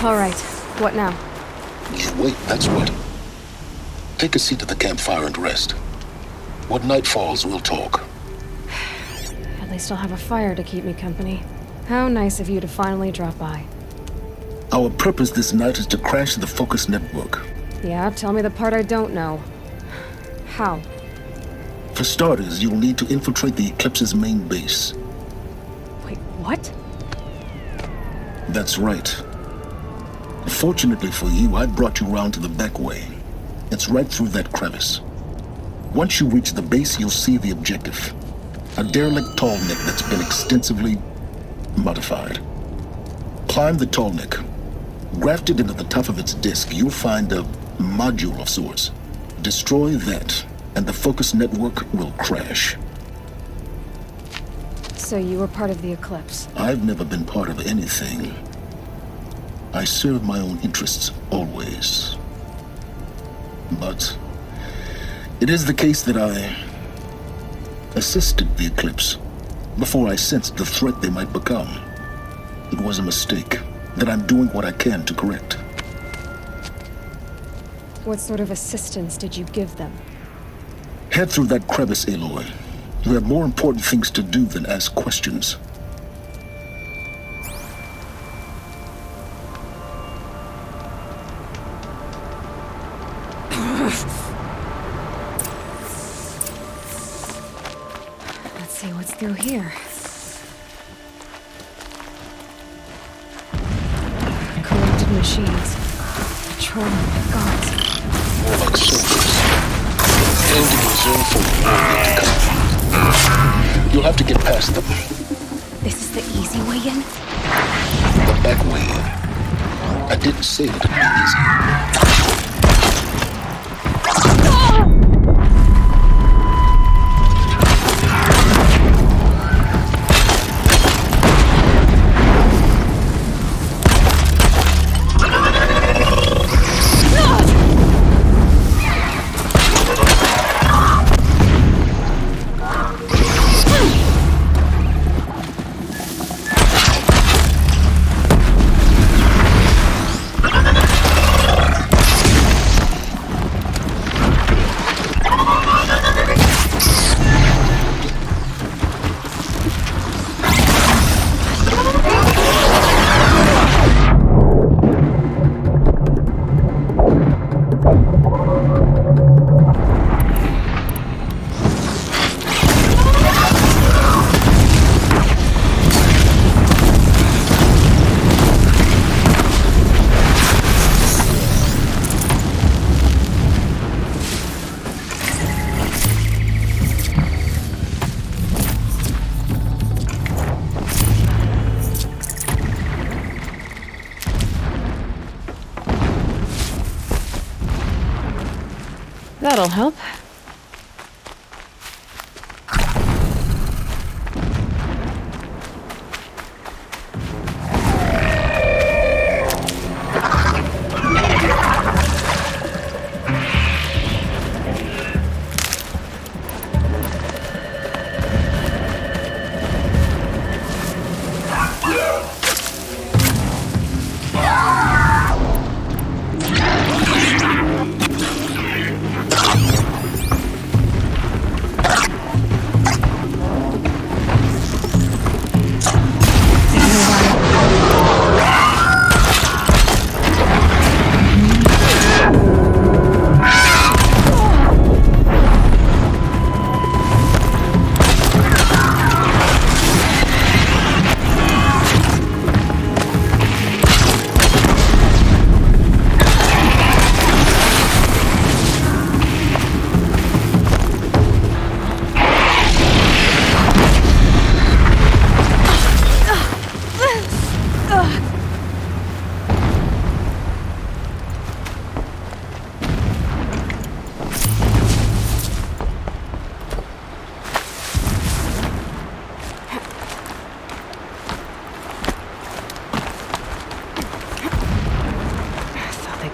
All right. What now? You wait, that's what. Take a seat at the campfire and rest. When night falls, we'll talk. At least I'll have a fire to keep me company. How nice of you to finally drop by. Our purpose this night is to crash the Focus network. Yeah, tell me the part I don't know. How? For starters, you'll need to infiltrate the Eclipse's main base. Wait, what? That's right. Fortunately for you, I brought you round to the back way. It's right through that crevice. Once you reach the base, you'll see the objective. A derelict tall neck that's been extensively modified. Climb the tall neck. Grafted into the top of its disk, you'll find a module of sorts. Destroy that, and the Focus network will crash. So you were part of the Eclipse? I've never been part of anything. I serve my own interests, always. But it is the case that I assisted the Eclipse before I sensed the threat they might become. It was a mistake that I'm doing what I can to correct. What sort of assistance did you give them? Head through that crevice, Aloy. You have more important things to do than ask questions. Let's see what's through here. Corrupted machines. Patrolling the guards. More like soldiers. Ending the zone for war to come. You'll have to get past them. This is the easy way in? The back way in. I didn't say it'd be easy. That'll help.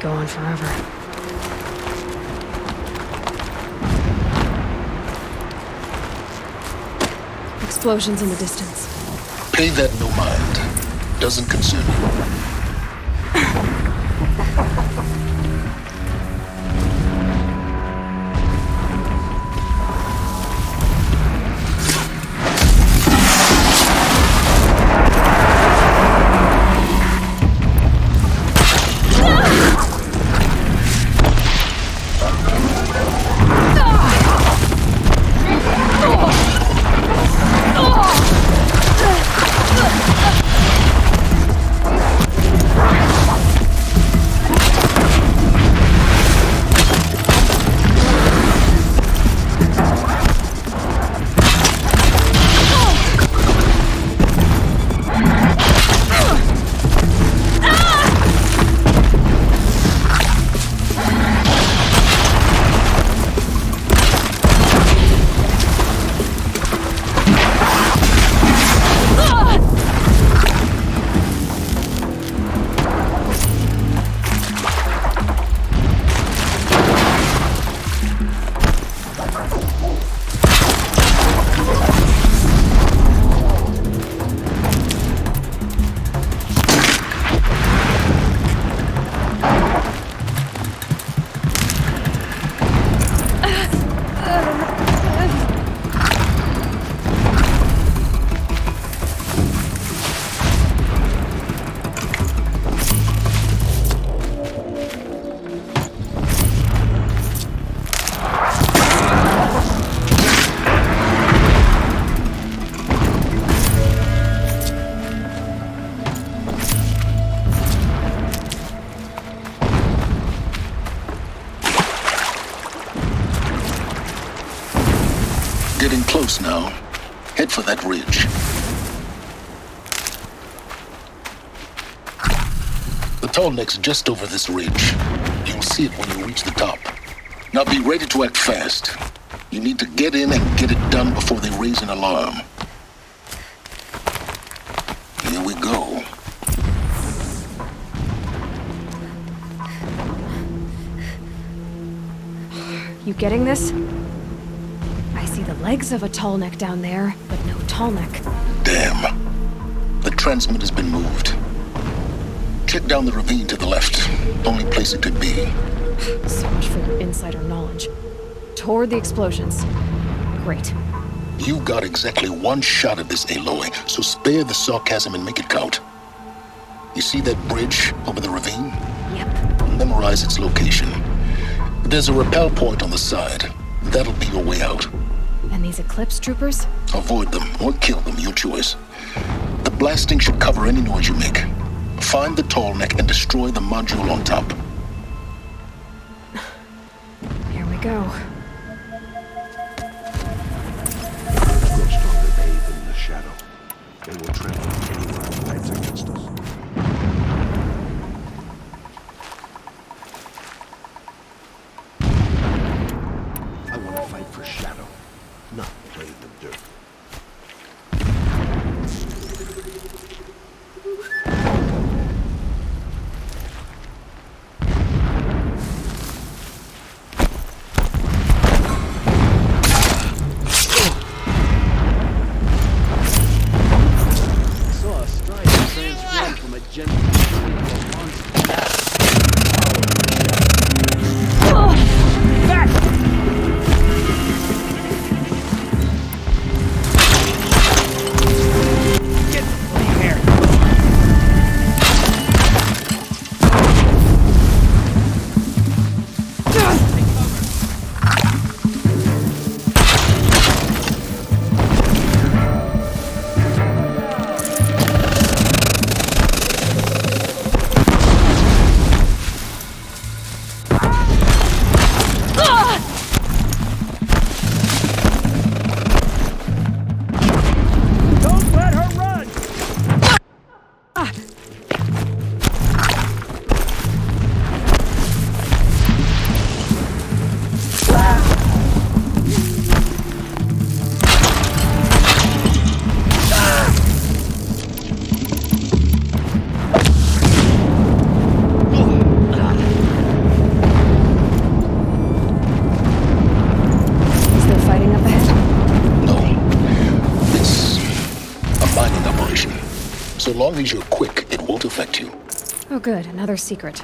Go on forever. Explosions in the distance. Pay that no mind. Doesn't concern you. Getting close now. Head for that ridge. The tall neck's just over this ridge. You'll see it when you reach the top. Now be ready to act fast. You need to get in and get it done before they raise an alarm. Here we go. You getting this? I see the legs of a tall neck down there, but no tall neck. Damn. The transmitter's been moved. Check down the ravine to the left. Only place it could be. So much for your insider knowledge. Toward the explosions. Great. You got exactly one shot at this, Aloy, so spare the sarcasm and make it count. You see that bridge over the ravine? Yep. Memorize its location. There's a rappel point on the side. That'll be your way out. And these Eclipse troopers? Avoid them or kill them, your choice. The blasting should cover any noise you make. Find the tall neck and destroy the module on top. Here we go. Grow stronger, bathed in the shadow. They will trample anyone who fights against us. I want to fight for shadow, not play the dirt. So long as you're quick, it won't affect you. Oh good, another secret.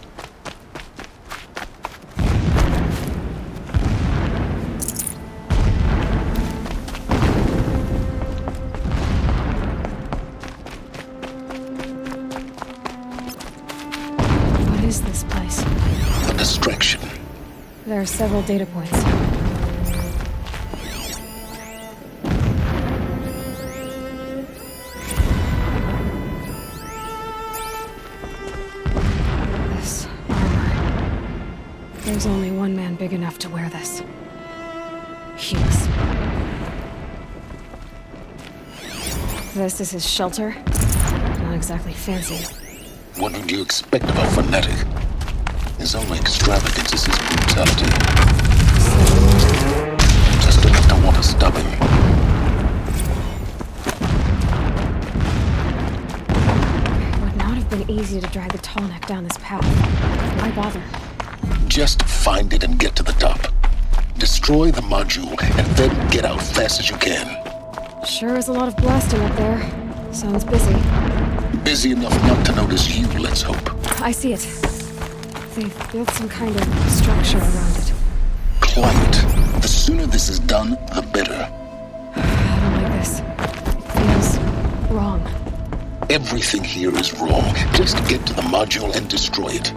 There are several data points. This armor. There's only one man big enough to wear this. Hughes. This is his shelter. Not exactly fancy. What would you expect of a fanatic? His only extravagance is his brutality. Just enough to want to stop him. It would not have been easy to drag the tall neck down this path. Why bother? Just find it and get to the top. Destroy the module and then get out fast as you can. Sure is a lot of blasting up there. Sounds busy. Busy enough not to notice you, let's hope. I see it. They've built some kind of structure around it. Quiet. The sooner this is done, the better. I don't like this. It feels wrong. Everything here is wrong. Just get to the module and destroy it.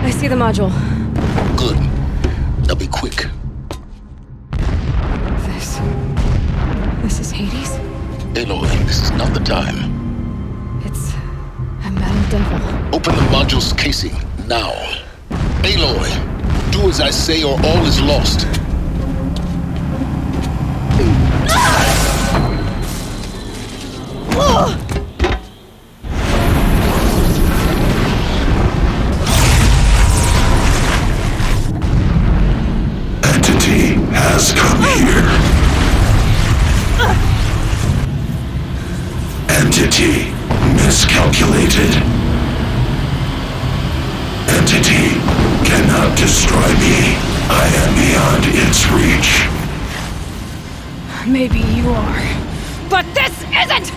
I see the module. Good. I'll be quick. This is Hades? Aloy, this is not the time. It's a metal devil. Open the module's casing, now. Aloy, do as I say or all is lost. Entity has come here. Entity miscalculated. Entity cannot destroy me. I am beyond its reach. Maybe you are. But this isn't!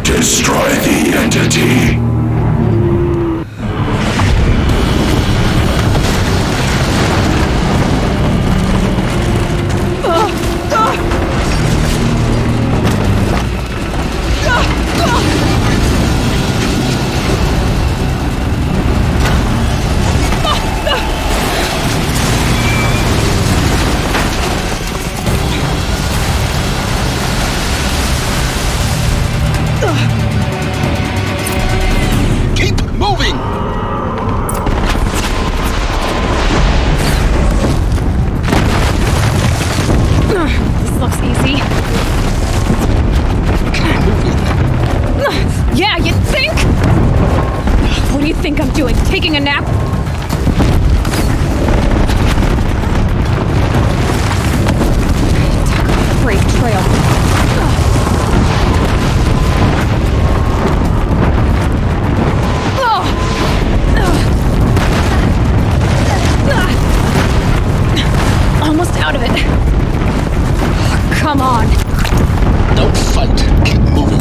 Destroy the entity. Keep moving! This looks easy. Keep moving. Yeah, you think? What do you think I'm doing? Taking a nap? Talk about a brave trail. Almost out of it. Come on. Don't fight. Keep moving.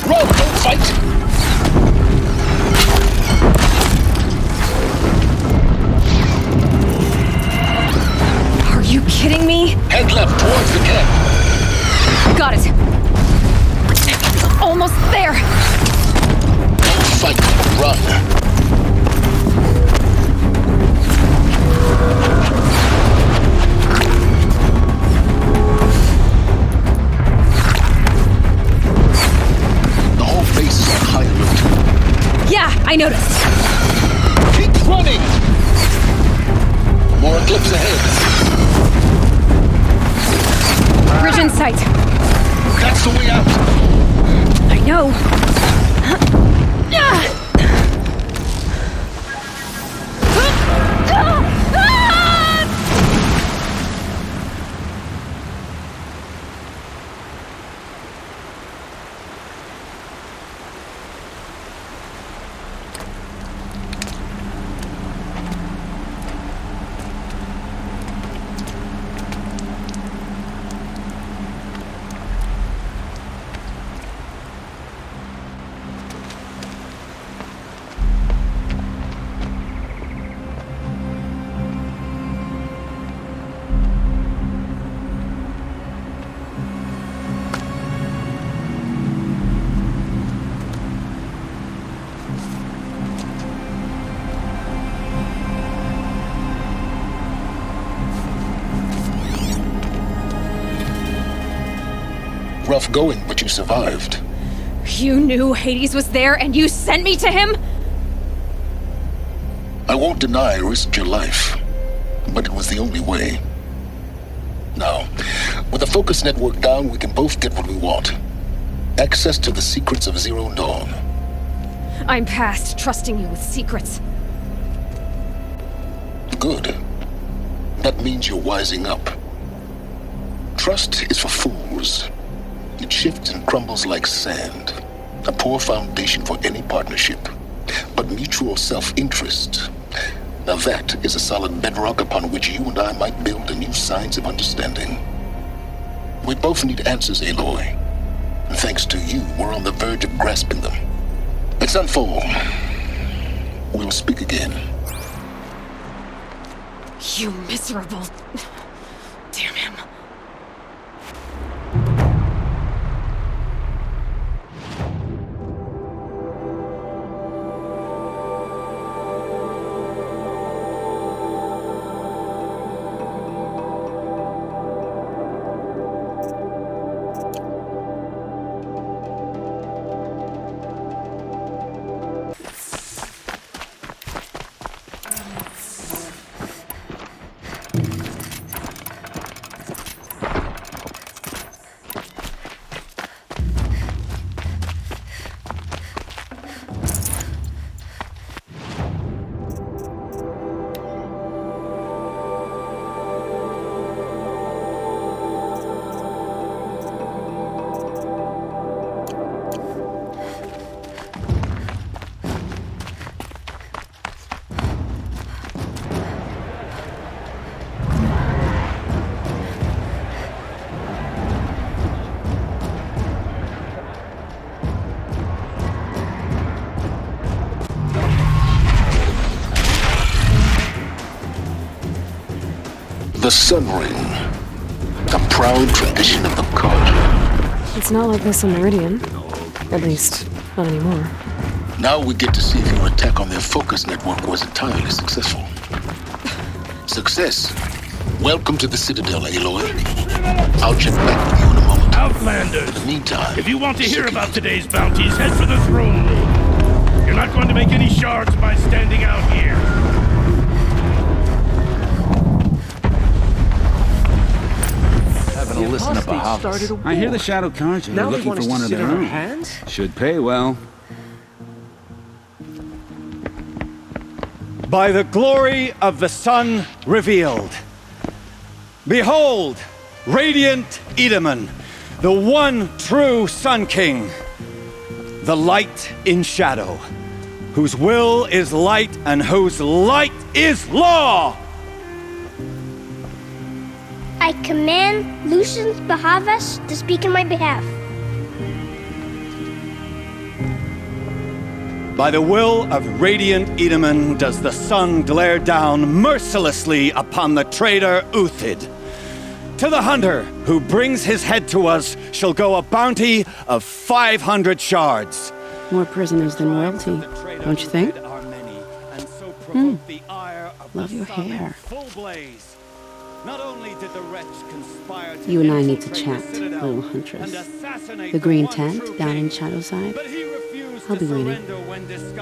Run! Don't fight! Are you kidding me? Head left towards the camp. Got it. Almost there. Don't fight. Run. The whole base is on high alert. Yeah, I noticed. Keep running! More eclipse ahead. Bridge in sight. That's the way out. I know. rough going, but you survived. You knew Hades was there and you sent me to him? I won't deny I risked your life, but it was the only way. Now, with the focus network down, we can both get what we want. Access to the secrets of Zero Dawn. I'm past trusting you with secrets. Good. That means you're wising up. Trust is for fools. It shifts and crumbles like sand. A poor foundation for any partnership. But mutual self-interest. Now that is a solid bedrock upon which you and I might build a new science of understanding. We both need answers, Aloy. And thanks to you, we're on the verge of grasping them. Let's unfold. We'll speak again. You miserable... Damn him. The Sun Ring. A proud tradition of the Carja. It's not like this on Meridian. At least, not anymore. Now we get to see if your attack on their focus network was entirely successful. Success. Welcome to the Citadel, Aloy. I'll check back with you in a moment. Outlanders! In the meantime... If you want to hear about today's bounties, head for the throne room. You're not going to make any shards by standing out here. Listen up, I hear the Shadow Carja are looking for one of their own. Should pay well. By the glory of the sun revealed. Behold, radiant Edaman, the one true Sun King. The light in shadow, whose will is light and whose light is law. I command Lucius Bahavas to speak in my behalf. By the will of radiant Edaman does the sun glare down mercilessly upon the traitor Uthid. To the hunter who brings his head to us shall go a bounty of 500 shards. More prisoners than royalty, don't you think? Love your hair. Not only did the wretch conspire to You and I need to chat, little huntress. The green tent down in Shadowside? I'll be waiting.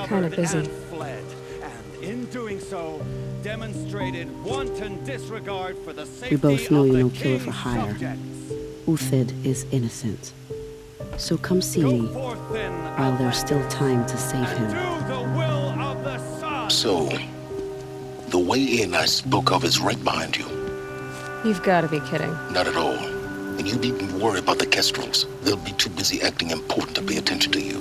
Kinda busy. Fled, and in doing so, demonstrated wanton disregard for the safety We both know of you're the no killer king's for hire. subjects. Uthid is innocent. So come see me, while there's still time to save him. Do the will of the sun. So, the way in I spoke of is right behind you. You've got to be kidding. Not at all. And you needn't worry about the Kestrels. They'll be too busy acting important to pay attention to you.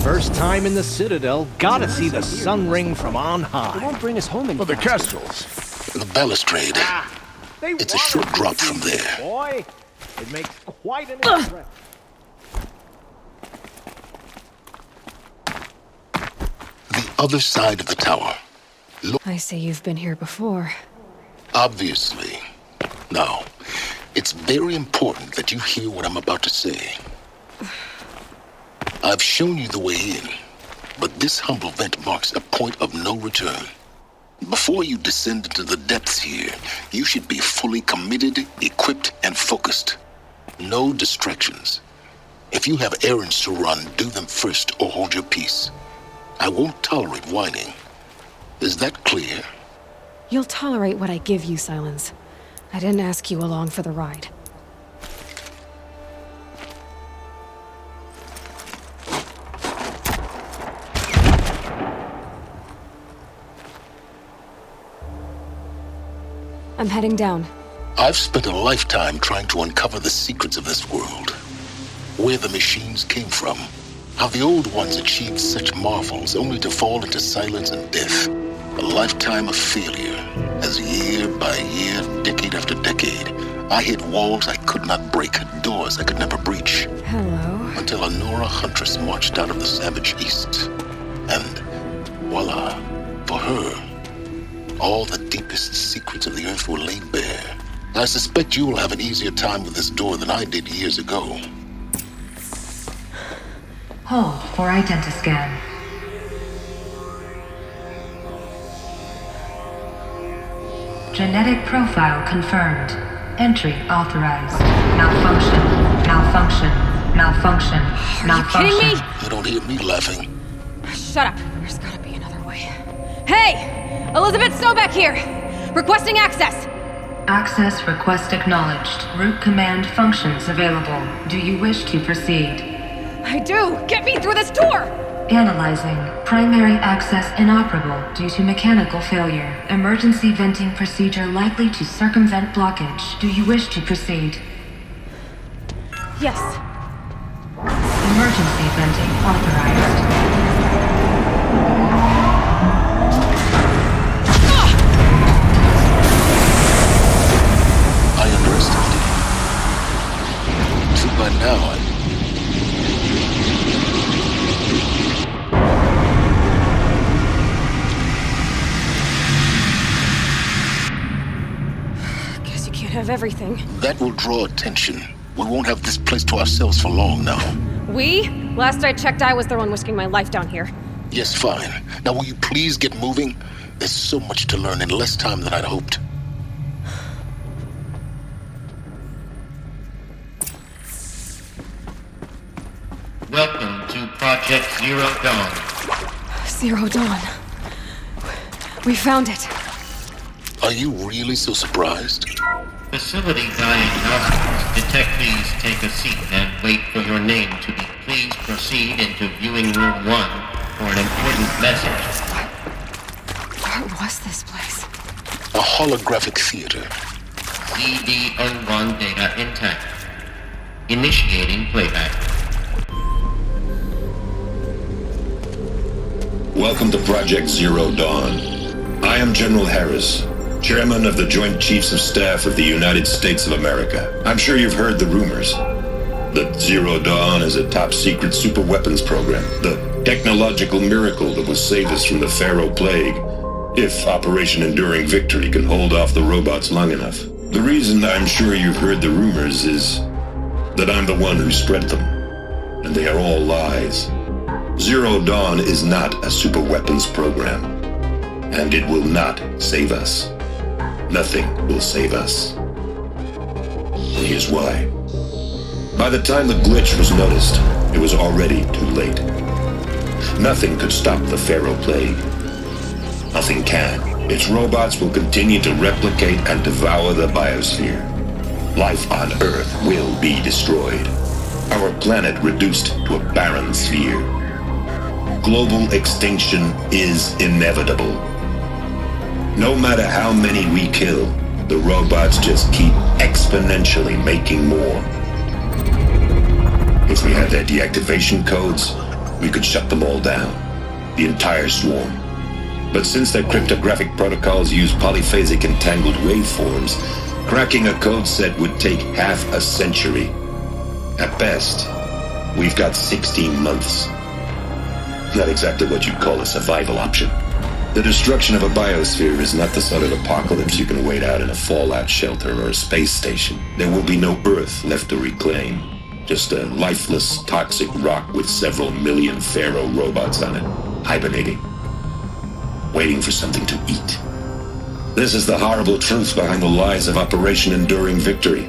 First time in the Citadel, gotta see the sun ring from on high. It won't bring us home in For the Kestrels. The balustrade. It's a short drop from there. Boy, it makes quite an impression. The other side of the tower. I see you've been here before. Obviously. Now, it's very important that you hear what I'm about to say. I've shown you the way in, but this humble vent marks a point of no return. Before you descend into the depths here, you should be fully committed, equipped, and focused. No distractions. If you have errands to run, do them first or hold your peace. I won't tolerate whining. Is that clear? You'll tolerate what I give you, Silence. I didn't ask you along for the ride. I'm heading down. I've spent a lifetime trying to uncover the secrets of this world. Where the machines came from. How the old ones achieved such marvels only to fall into silence and death. A lifetime of failure, as year by year, decade after decade, I hit walls I could not break, doors I could never breach. Hello. Until a Nora huntress marched out of the savage east. And voila, for her, all the deepest secrets of the earth were laid bare. I suspect you will have an easier time with this door than I did years ago. Hold for identiscan. Genetic profile confirmed. Entry authorized. Malfunction. Malfunction. Malfunction. Malfunction. Are you kidding me? You don't hear me laughing. Shut up. There's gotta be another way. Hey! Elizabeth Sobek here! Requesting access! Access request acknowledged. Root command functions available. Do you wish to proceed? I do! Get me through this door! Analyzing. Primary access inoperable due to mechanical failure. Emergency venting procedure likely to circumvent blockage. Do you wish to proceed? Yes. Emergency venting authorized. I underestimated you. See, by now, Guess you can't have everything. that will draw attention. We won't have this place to ourselves for long now. We? Last I checked, I was the one risking my life down here. Yes, fine. Now will you please get moving? There's so much to learn in less time than I'd hoped. Welcome to Project Zero Dawn. Zero Dawn. We found it. Are you really so surprised? Facility diagnostics. Detectives, take a seat and wait for your name to be. Please proceed into viewing room 1 for an important message. What was this place? A holographic theater. CD01 data intact. Initiating playback. Welcome to Project Zero Dawn. I am General Harris, Chairman of the Joint Chiefs of Staff of the United States of America. I'm sure you've heard the rumors. That Zero Dawn is a top-secret super-weapons program, the technological miracle that will save us from the Pharaoh Plague, if Operation Enduring Victory can hold off the robots long enough. The reason I'm sure you've heard the rumors is that I'm the one who spread them, and they are all lies. Zero Dawn is not a super-weapons program, and it will not save us. Nothing will save us. And here's why. By the time the glitch was noticed, it was already too late. Nothing could stop the Pharaoh Plague. Nothing can. Its robots will continue to replicate and devour the biosphere. Life on Earth will be destroyed. Our planet reduced to a barren sphere. Global extinction is inevitable. No matter how many we kill, the robots just keep exponentially making more. If we had their deactivation codes, we could shut them all down, the entire swarm. But since their cryptographic protocols use polyphasic entangled waveforms, cracking a code set would take half a century. At best, we've got 16 months. Not exactly what you'd call a survival option. The destruction of a biosphere is not the sort of apocalypse you can wait out in a fallout shelter or a space station. There will be no Earth left to reclaim. Just a lifeless, toxic rock with several million Pharaoh robots on it, hibernating, waiting for something to eat. This is the horrible truth behind the lies of Operation Enduring Victory.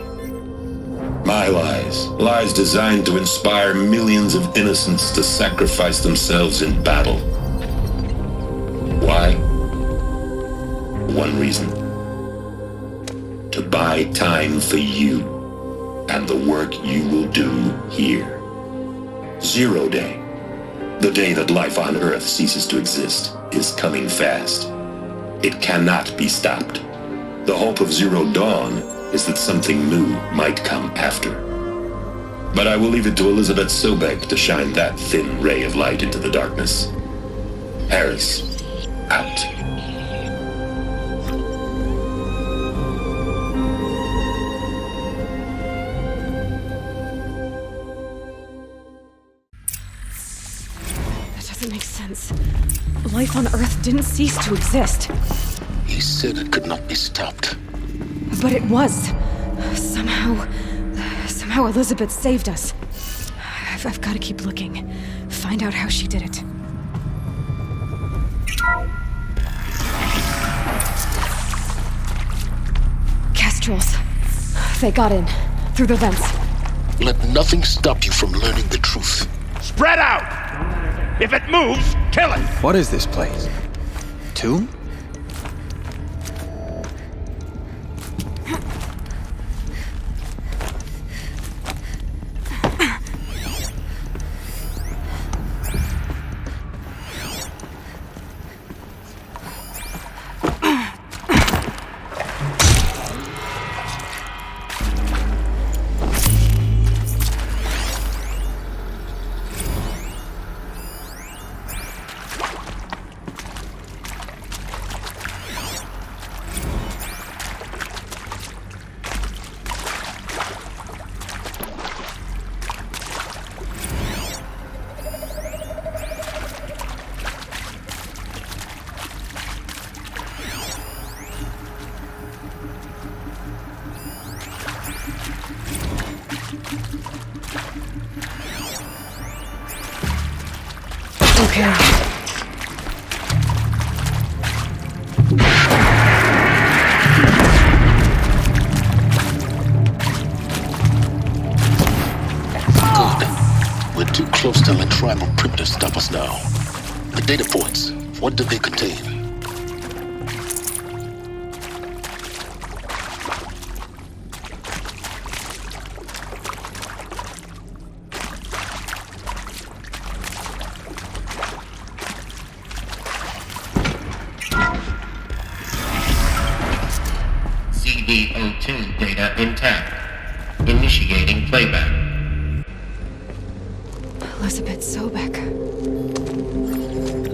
My lies. Lies designed to inspire millions of innocents to sacrifice themselves in battle. Why? One reason. To buy time for you and the work you will do here. 0 Day, the day that life on Earth ceases to exist, is coming fast. It cannot be stopped. The hope of Zero Dawn is that something new might come after. But I will leave it to Elizabeth Sobek to shine that thin ray of light into the darkness. Harris, out. That doesn't make sense. Life on Earth didn't cease to exist. He said it could not be stopped. But it was. Somehow Elizabeth saved us. I've got to keep looking. Find out how she did it. Kestrels. They got in. Through the vents. Let nothing stop you from learning the truth. Spread out! If it moves, kill it! What is this place? Tomb? Okay. We're too close to let tribal primitives stop us now. The data points, what do they contain? CD02 data intact. Initiating playback. Elizabeth Sobek.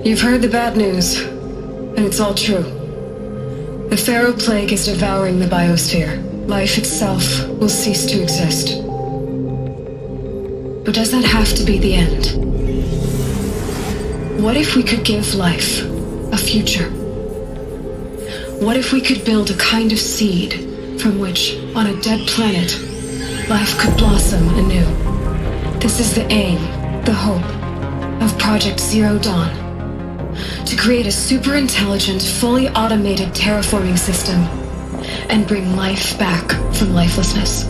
You've heard the bad news, and it's all true. The Pharaoh Plague is devouring the biosphere. Life itself will cease to exist. But does that have to be the end? What if we could give life a future? What if we could build a kind of seed from which, on a dead planet, life could blossom anew? This is the aim, the hope, of Project Zero Dawn. To create a super-intelligent, fully automated terraforming system and bring life back from lifelessness.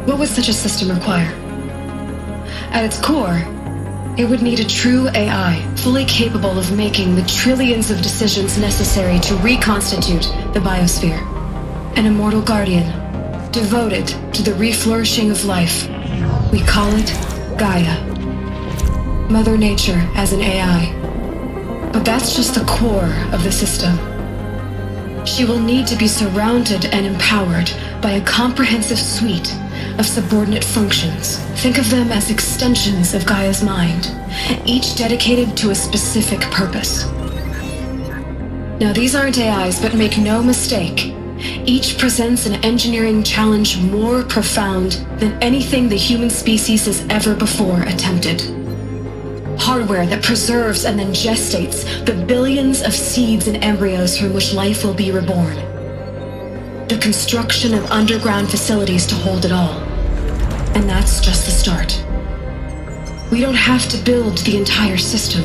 What would such a system require? At its core, it would need a true AI, fully capable of making the trillions of decisions necessary to reconstitute the biosphere. An immortal guardian, devoted to the reflourishing of life. We call it Gaia. Mother Nature as an AI. But that's just the core of the system. She will need to be surrounded and empowered by a comprehensive suite of subordinate functions. Think of them as extensions of Gaia's mind, each dedicated to a specific purpose. Now, these aren't AIs, but make no mistake, each presents an engineering challenge more profound than anything the human species has ever before attempted. Hardware that preserves and then gestates the billions of seeds and embryos from which life will be reborn. The construction of underground facilities to hold it all. And that's just the start. We don't have to build the entire system.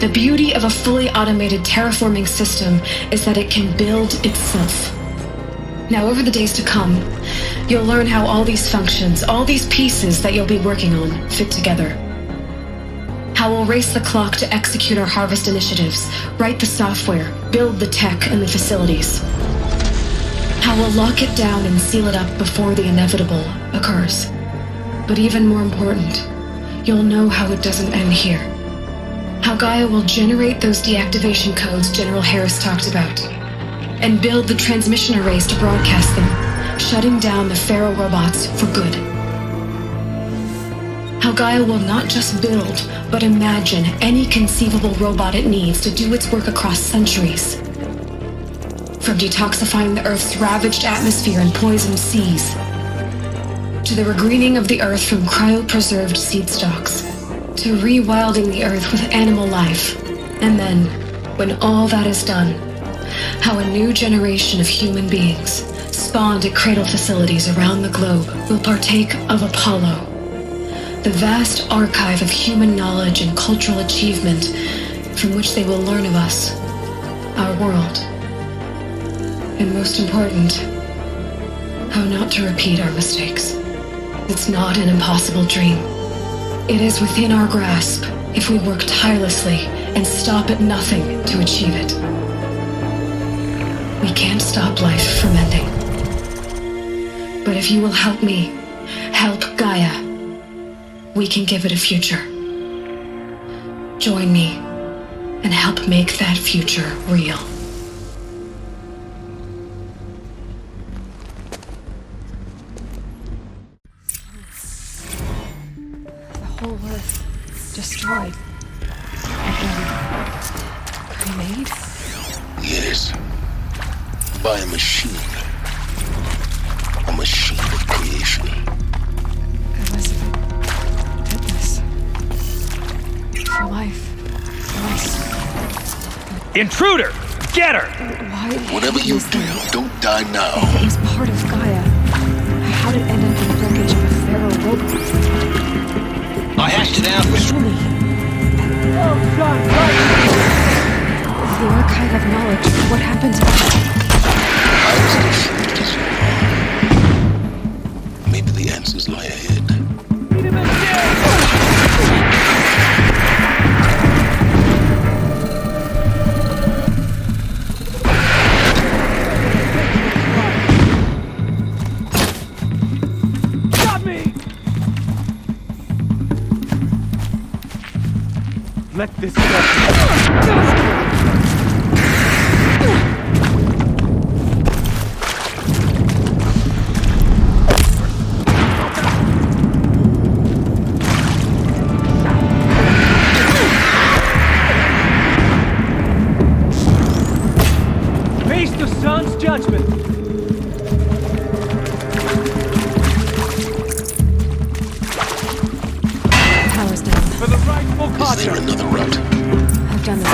The beauty of a fully automated terraforming system is that it can build itself. Now, over the days to come, you'll learn how all these functions, all these pieces that you'll be working on, fit together. How we'll race the clock to execute our harvest initiatives, write the software, build the tech and the facilities. How we'll lock it down and seal it up before the inevitable occurs. But even more important, you'll know how it doesn't end here. How Gaia will generate those deactivation codes General Harris talked about, and build the transmission arrays to broadcast them, shutting down the Pharaoh robots for good. How Gaia will not just build, but imagine any conceivable robot it needs to do its work across centuries. From detoxifying the Earth's ravaged atmosphere and poisoned seas, to the regreening of the Earth from cryopreserved seed stalks, to rewilding the Earth with animal life. And then, when all that is done, how a new generation of human beings, spawned at cradle facilities around the globe, will partake of Apollo, the vast archive of human knowledge and cultural achievement from which they will learn of us, our world, and most important, how not to repeat our mistakes. It's not an impossible dream. It is within our grasp if we work tirelessly and stop at nothing to achieve it. We can't stop life from ending. But if you will help me, help Gaia, we can give it a future. Join me and help make that future real. Whole Earth destroyed. Remade? Yes. By a machine. A machine of creation. Elizabeth did this. For life. Intruder! Get her! Why? Whatever you do, don't die now. It was part of Gaia. How did it end up in the wreckage of a Pharaoh robot? I hashed it out with... The archive of knowledge. What happened to I was confused as well. Maybe the answers lie ahead. Let this go. Face the sun's judgment. Power's down. For the rightful cause. Is there another route? I've done this.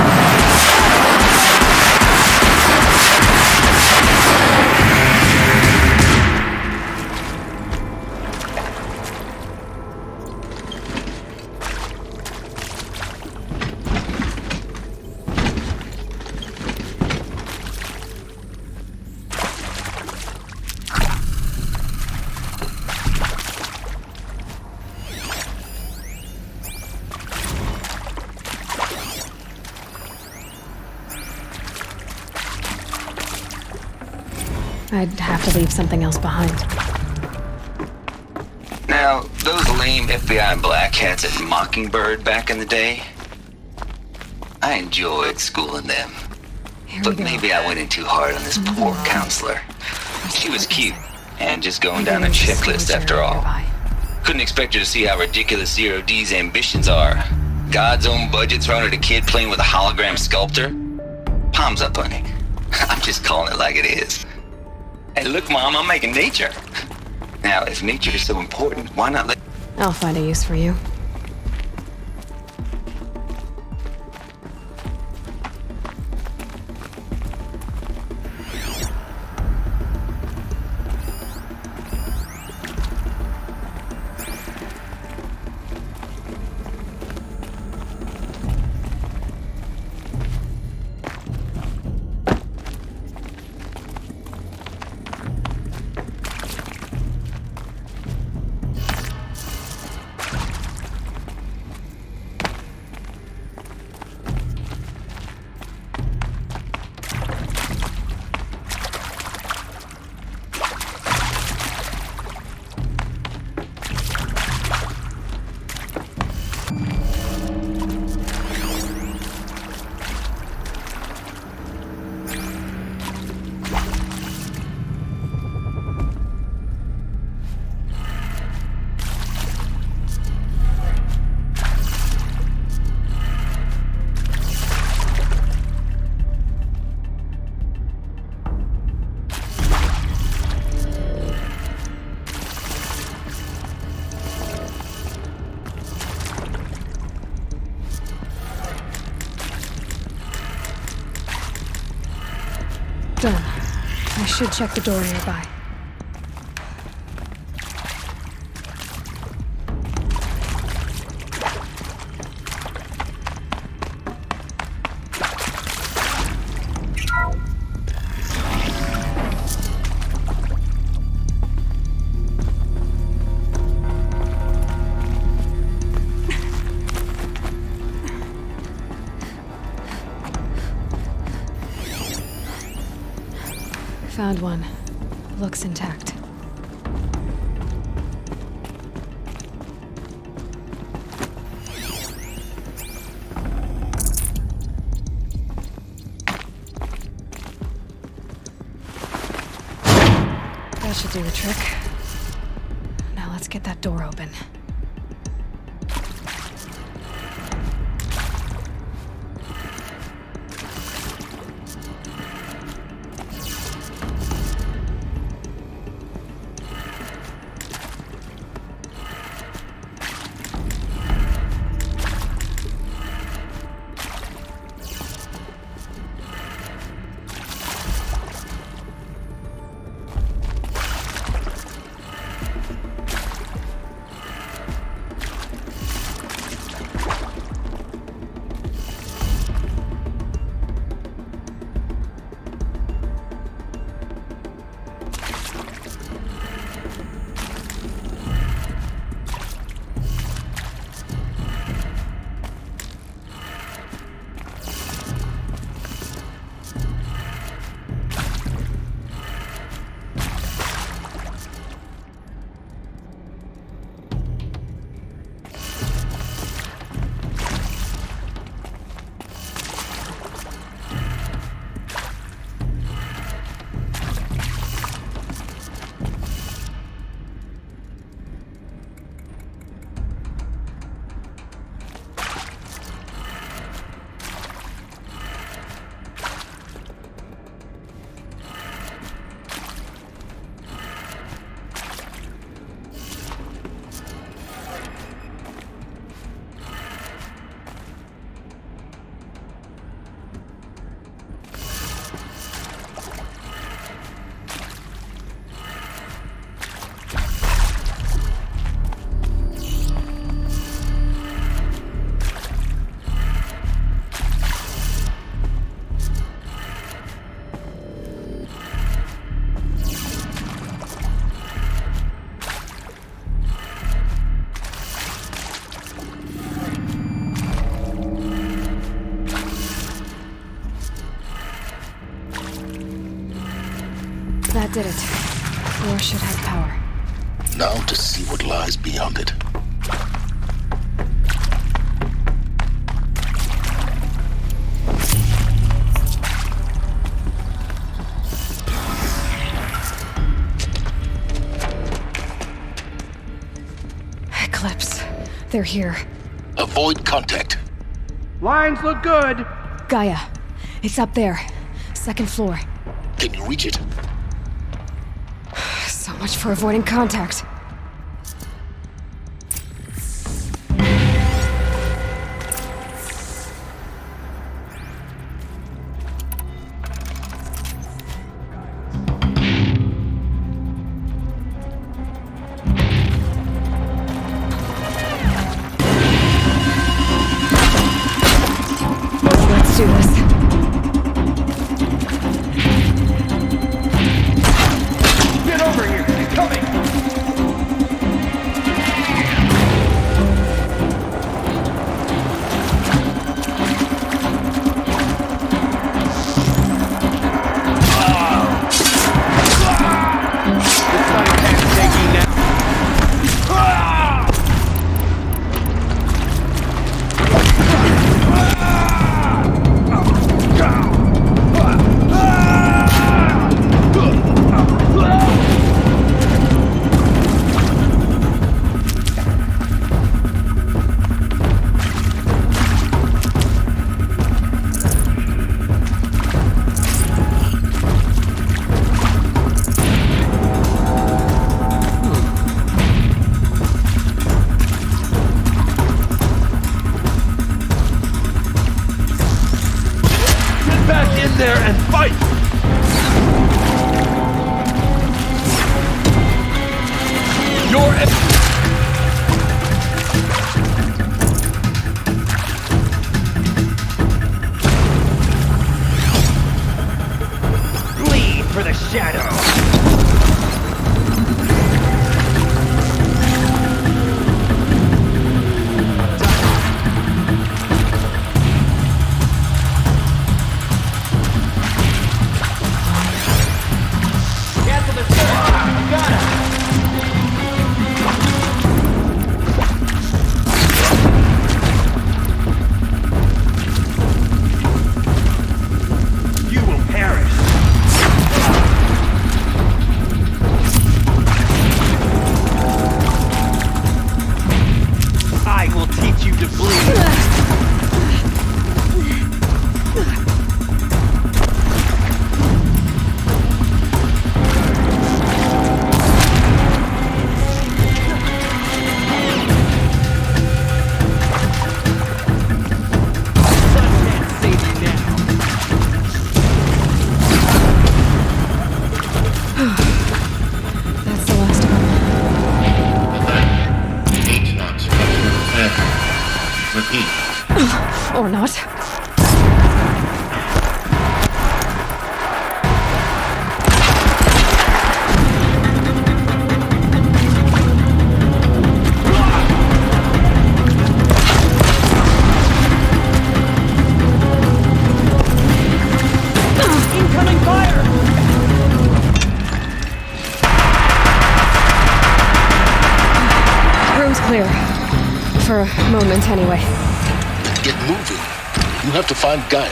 I'd have to leave something else behind. Now, those lame FBI black hats at Mockingbird back in the day, I enjoyed schooling them. But maybe I went in too hard on this poor counselor. She was cute, and just going down a checklist after all. Couldn't expect her to see how ridiculous Zero D's ambitions are. God's own budget thrown at a kid playing with a hologram sculptor? Palms up, honey. I'm just calling it like it is. Hey, look, Mom, I'm making nature. Now, if nature is so important, why not let... I'll find a use for you. Should check the door nearby. Found one. Looks intact. That should do the trick. Now let's get that door open. That did it. Door should have power. Now to see what lies beyond it. Eclipse. They're here. Avoid contact. Lines look good. Gaia. It's up there. Second floor. Can you reach it? So much for avoiding contact. Let's do this. Get over here! He's coming! not. Incoming fire! Room's clear. For a moment, anyway. Get moving. You have to find Gaia.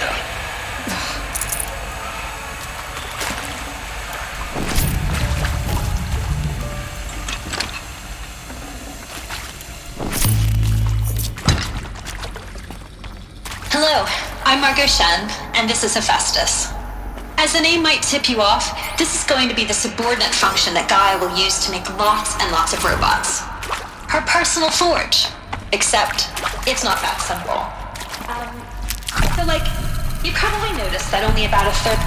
Hello, I'm Margot Shen, and this is Hephaestus. As the name might tip you off, this is going to be the subordinate function that Gaia will use to make lots and lots of robots. Her personal forge. Except, it's not that simple. So you probably noticed that only about a third...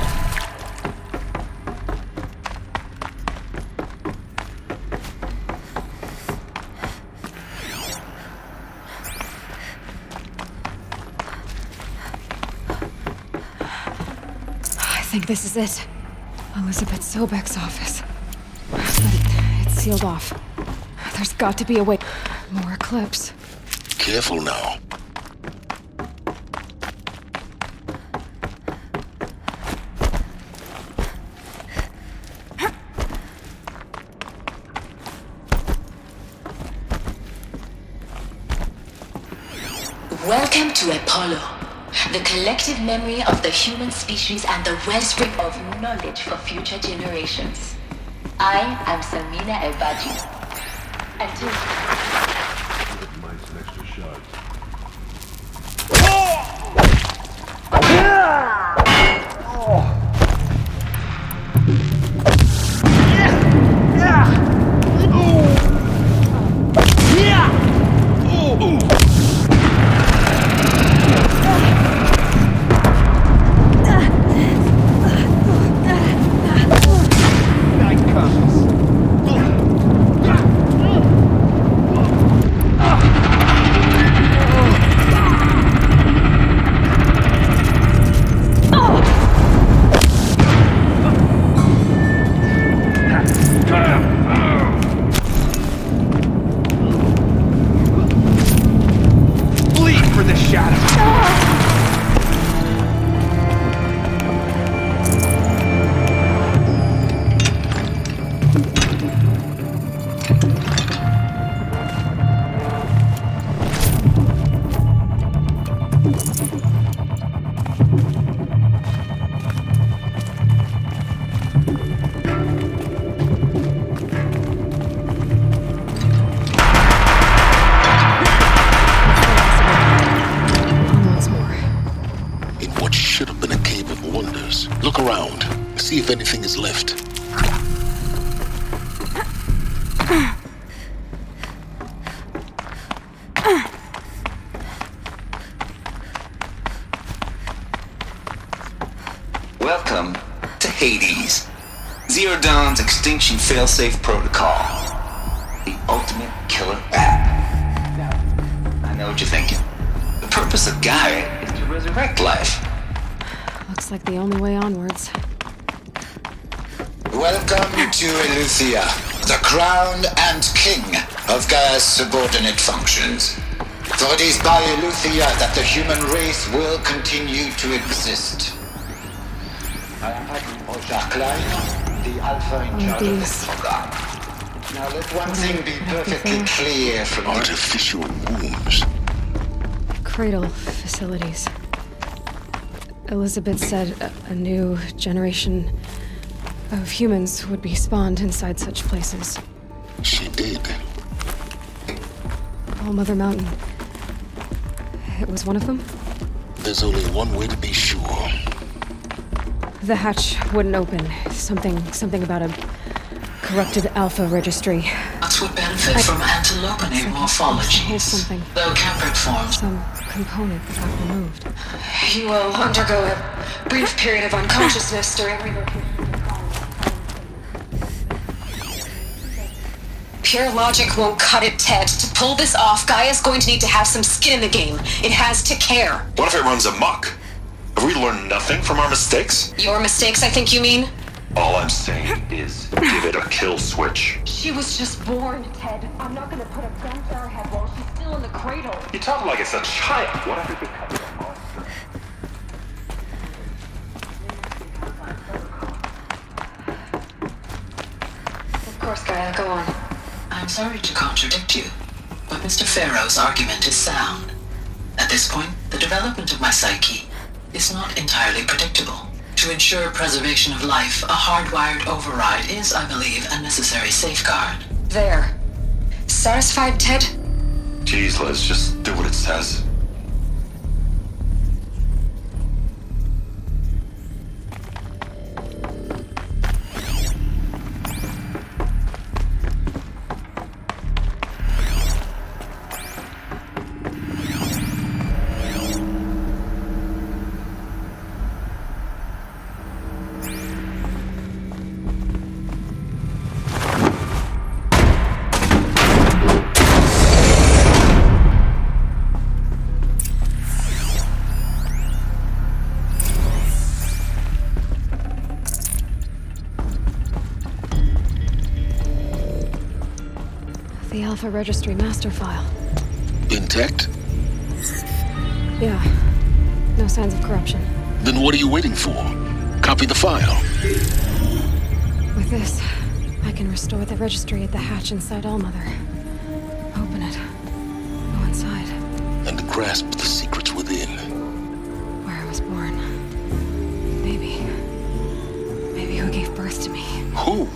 I think this is it. Elizabeth Sobek's office. But it's sealed off. There's got to be a way. More eclipse. Careful now. Welcome to Apollo, the collective memory of the human species and the wellspring of knowledge for future generations. I am Samina Ebaji. Until... Look around. See if anything is left. Welcome to Hades. Zero Dawn's extinction failsafe protocol. The ultimate killer app. Now, I know what you're thinking. The purpose of Gaia is to resurrect life. Looks like the only way onwards. Welcome to Eleuthia, the crown and king of Gaia's subordinate functions. For it is by Eleuthia that the human race will continue to exist. I am Admiral Jacqueline, the Alpha in charge of this program. Now let one thing be perfectly clear from artificial wombs. Cradle facilities. Elizabeth said a new generation of humans would be spawned inside such places. She did. All Mother Mountain. It was one of them? There's only one way to be sure. The hatch wouldn't open. Something about a corrupted alpha registry. That would benefit from antilopinate morphologies, something. though Capric forms. Some component that got removed. You will undergo a brief period of unconsciousness during relocation. Pure logic won't cut it, Ted. To pull this off, Gaia's going to need to have some skin in the game. It has to care. What if it runs amok? Have we learned nothing from our mistakes? Your mistakes, I think you mean? All I'm saying is, give it a kill switch. She was just born, Ted. I'm not gonna put a gun to her head while she's still in the cradle. You talk like it's a child. What if it becomes a monster? Of course, Gaia, go on. I'm sorry to contradict you, but Mr. Farrow's argument is sound. At this point, the development of my psyche is not entirely predictable. To ensure preservation of life, a hardwired override is, I believe, a necessary safeguard. There. Satisfied, Ted? Jeez, Liz, just do what it says. The Alpha Registry master file. Intact? Yeah. No signs of corruption. Then what are you waiting for? Copy the file. With this, I can restore the registry at the hatch inside Allmother. Open it. Go inside. And grasp the secrets within. Where I was born. Maybe who gave birth to me. Who?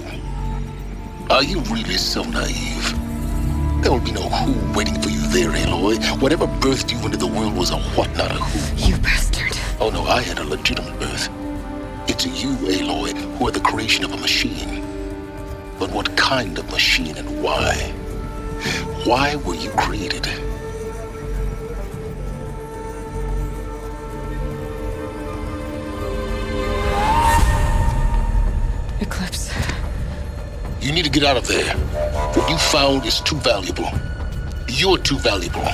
Are you really so naive? There will be no who waiting for you there, Aloy. Whatever birthed you into the world was a what, not a who. You bastard. Oh no, I had a legitimate birth. It's you, Aloy, who are the creation of a machine. But what kind of machine and why? Why were you created? Eclipse. You need to get out of there. What you found is too valuable. You're too valuable.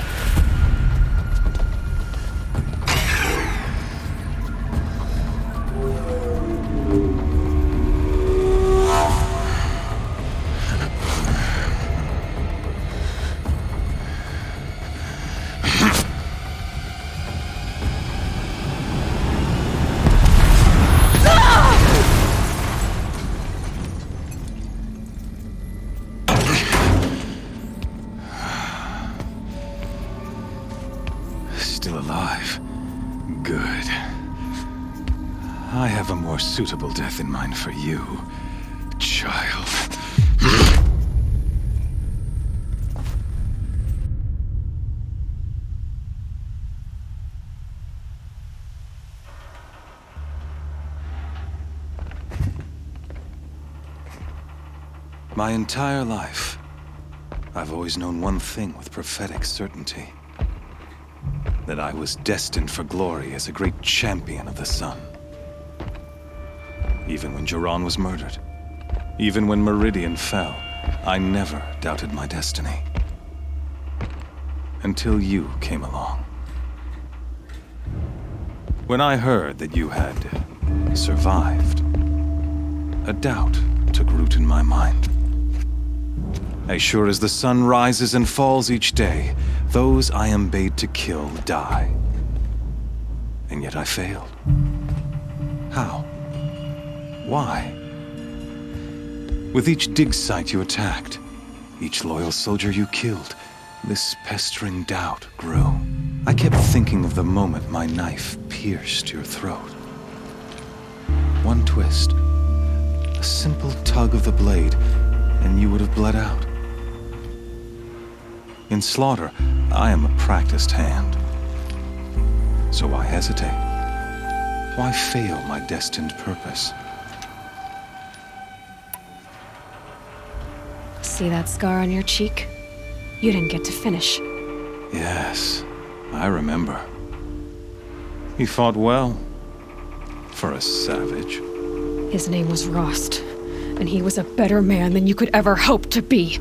Still alive. Good. I have a more suitable death in mind for you, child. My entire life, I've always known one thing with prophetic certainty. That I was destined for glory as a great champion of the sun. Even when Jiran was murdered, even when Meridian fell, I never doubted my destiny. Until you came along. When I heard that you had survived, a doubt took root in my mind. As sure as the sun rises and falls each day, those I am bade to kill die. And yet I failed. How? Why? With each dig site you attacked, each loyal soldier you killed, this pestering doubt grew. I kept thinking of the moment my knife pierced your throat. One twist, a simple tug of the blade, and you would have bled out. In slaughter, I am a practiced hand. So why hesitate? Why fail my destined purpose? See that scar on your cheek? You didn't get to finish. Yes, I remember. He fought well. For a savage. His name was Rost, and he was a better man than you could ever hope to be.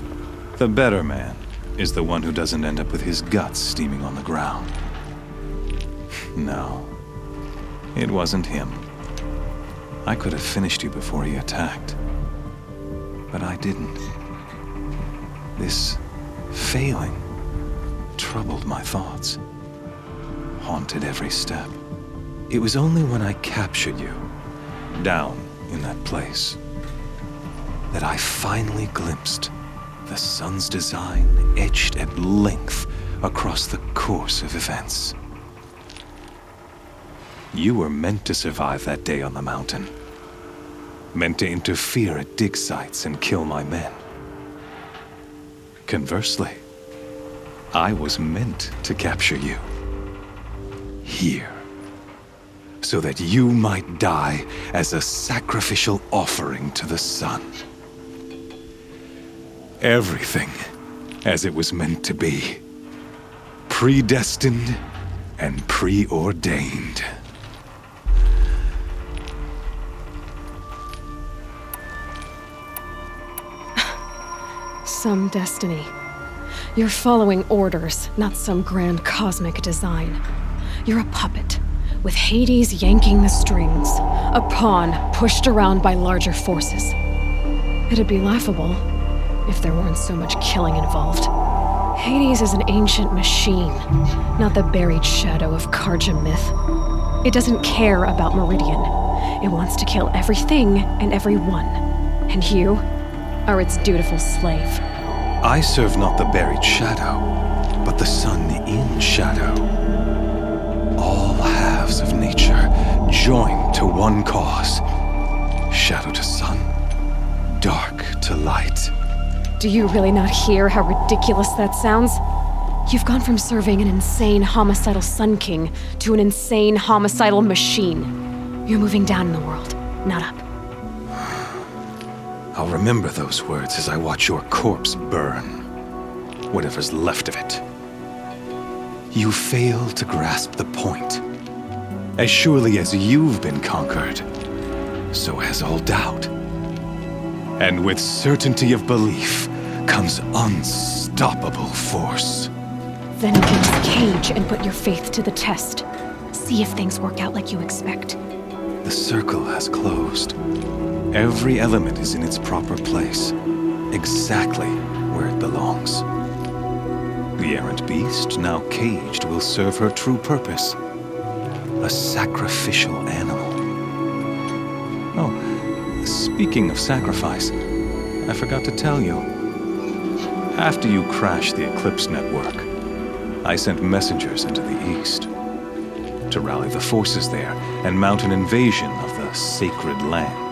The better man is the one who doesn't end up with his guts steaming on the ground. No, it wasn't him. I could have finished you before he attacked. But I didn't. This failing troubled my thoughts, haunted every step. It was only when I captured you, down in that place, that I finally glimpsed the sun's design etched at length across the course of events. You were meant to survive that day on the mountain. Meant to interfere at dig sites and kill my men. Conversely, I was meant to capture you. Here. So that you might die as a sacrificial offering to the sun. Everything as it was meant to be. Predestined and preordained. Some destiny. You're following orders, not some grand cosmic design. You're a puppet, with Hades yanking the strings, a pawn pushed around by larger forces. It'd be laughable if there weren't so much killing involved. Hades is an ancient machine, not the buried shadow of Karja myth. It doesn't care about Meridian. It wants to kill everything and everyone. And you are its dutiful slave. I serve not the buried shadow, but the sun in shadow. All halves of nature joined to one cause. Shadow to sun, dark to light. Do you really not hear how ridiculous that sounds? You've gone from serving an insane homicidal Sun King to an insane homicidal machine. You're moving down in the world, not up. I'll remember those words as I watch your corpse burn. Whatever's left of it. You fail to grasp the point. As surely as you've been conquered, so has all doubt. And with certainty of belief comes unstoppable force. Then get to the cage and put your faith to the test. See if things work out like you expect. The circle has closed. Every element is in its proper place, exactly where it belongs. The errant beast, now caged, will serve her true purpose. A sacrificial animal. Oh, speaking of sacrifice, I forgot to tell you. After you crashed the Eclipse network, I sent messengers into the east to rally the forces there and mount an invasion of the sacred land.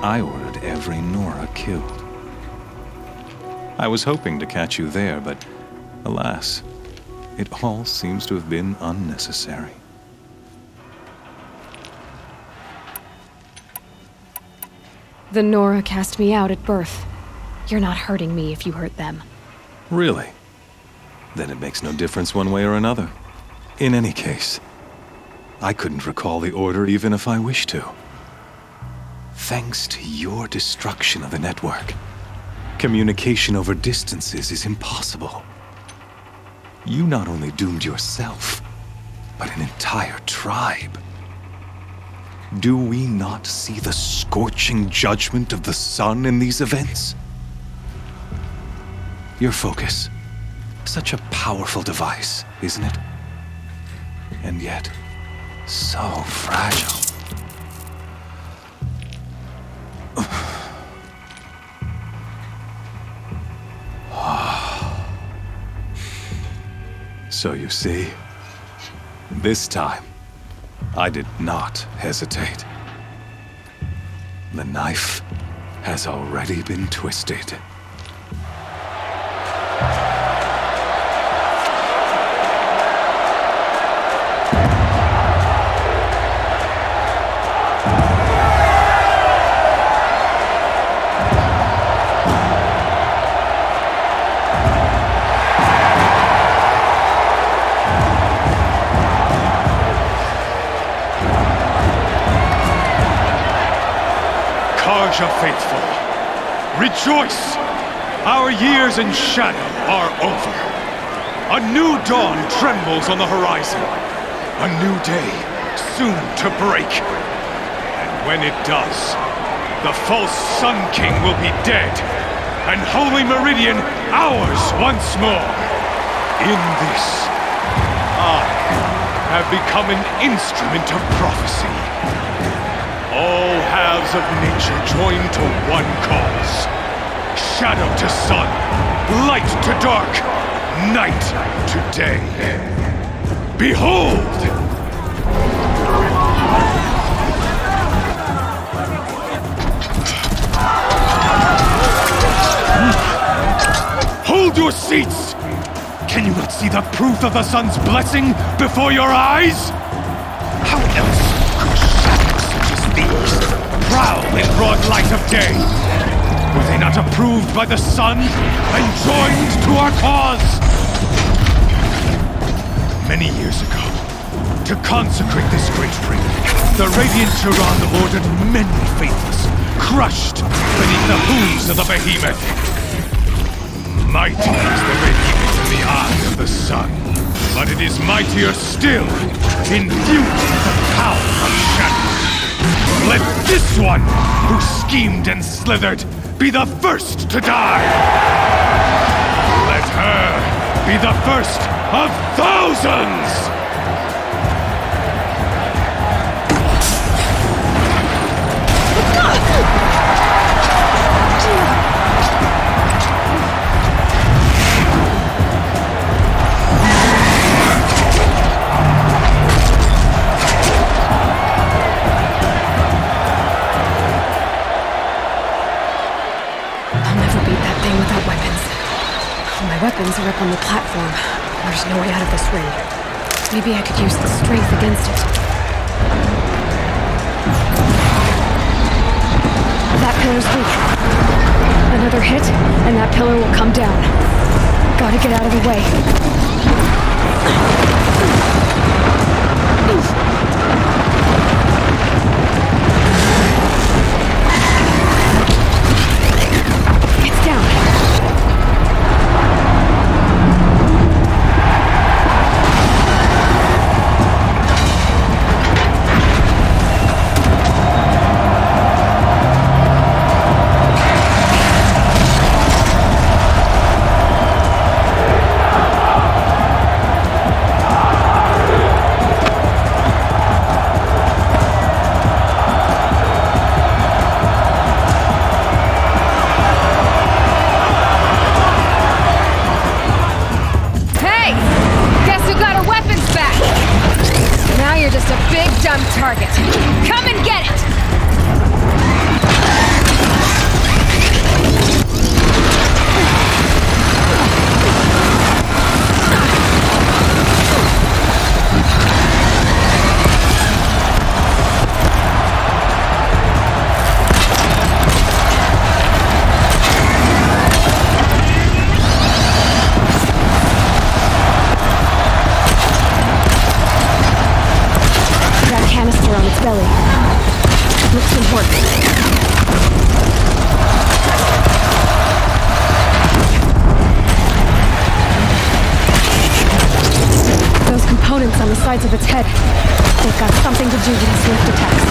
I ordered every Nora killed. I was hoping to catch you there, but alas, it all seems to have been unnecessary. The Nora cast me out at birth. You're not hurting me if you hurt them. Really? Then it makes no difference one way or another. In any case, I couldn't recall the order even if I wished to. Thanks to your destruction of the network, communication over distances is impossible. You not only doomed yourself, but an entire tribe. Do we not see the scorching judgment of the sun in these events? Your focus, such a powerful device, isn't it? And yet, so fragile. So you see, this time, I did not hesitate. The knife has already been twisted. Faithful, rejoice! Our years in shadow are over. A new dawn trembles on the horizon. A new day soon to break. And when it does, the false Sun King will be dead, and Holy Meridian ours once more. In this, I have become an instrument of prophecy. All halves of nature join to one cause. Shadow to sun, light to dark, night to day. Behold! Hold your seats! Can you not see the proof of the sun's blessing before your eyes? How else could shadows such as these prowl in broad light of day? Were they not approved by the sun and joined to our cause? Many years ago, to consecrate this great ring, the Radiant Turan ordered many faithless, crushed beneath the hooves of the behemoth. Mighty is the radiance in the eye of the sun, but it is mightier still, imbued with the power of shadow. Let this one, who schemed and slithered, be the first to die! Let her be the first of thousands! Weapons are up on the platform. There's no way out of this ring. Maybe I could use the strength against it. That pillar's weak. Another hit, and that pillar will come down. Gotta get out of the way. It's down. Target. Come and get it! Belly. Looks important. Those components on the sides of its head. They've got something to do with its swift attacks.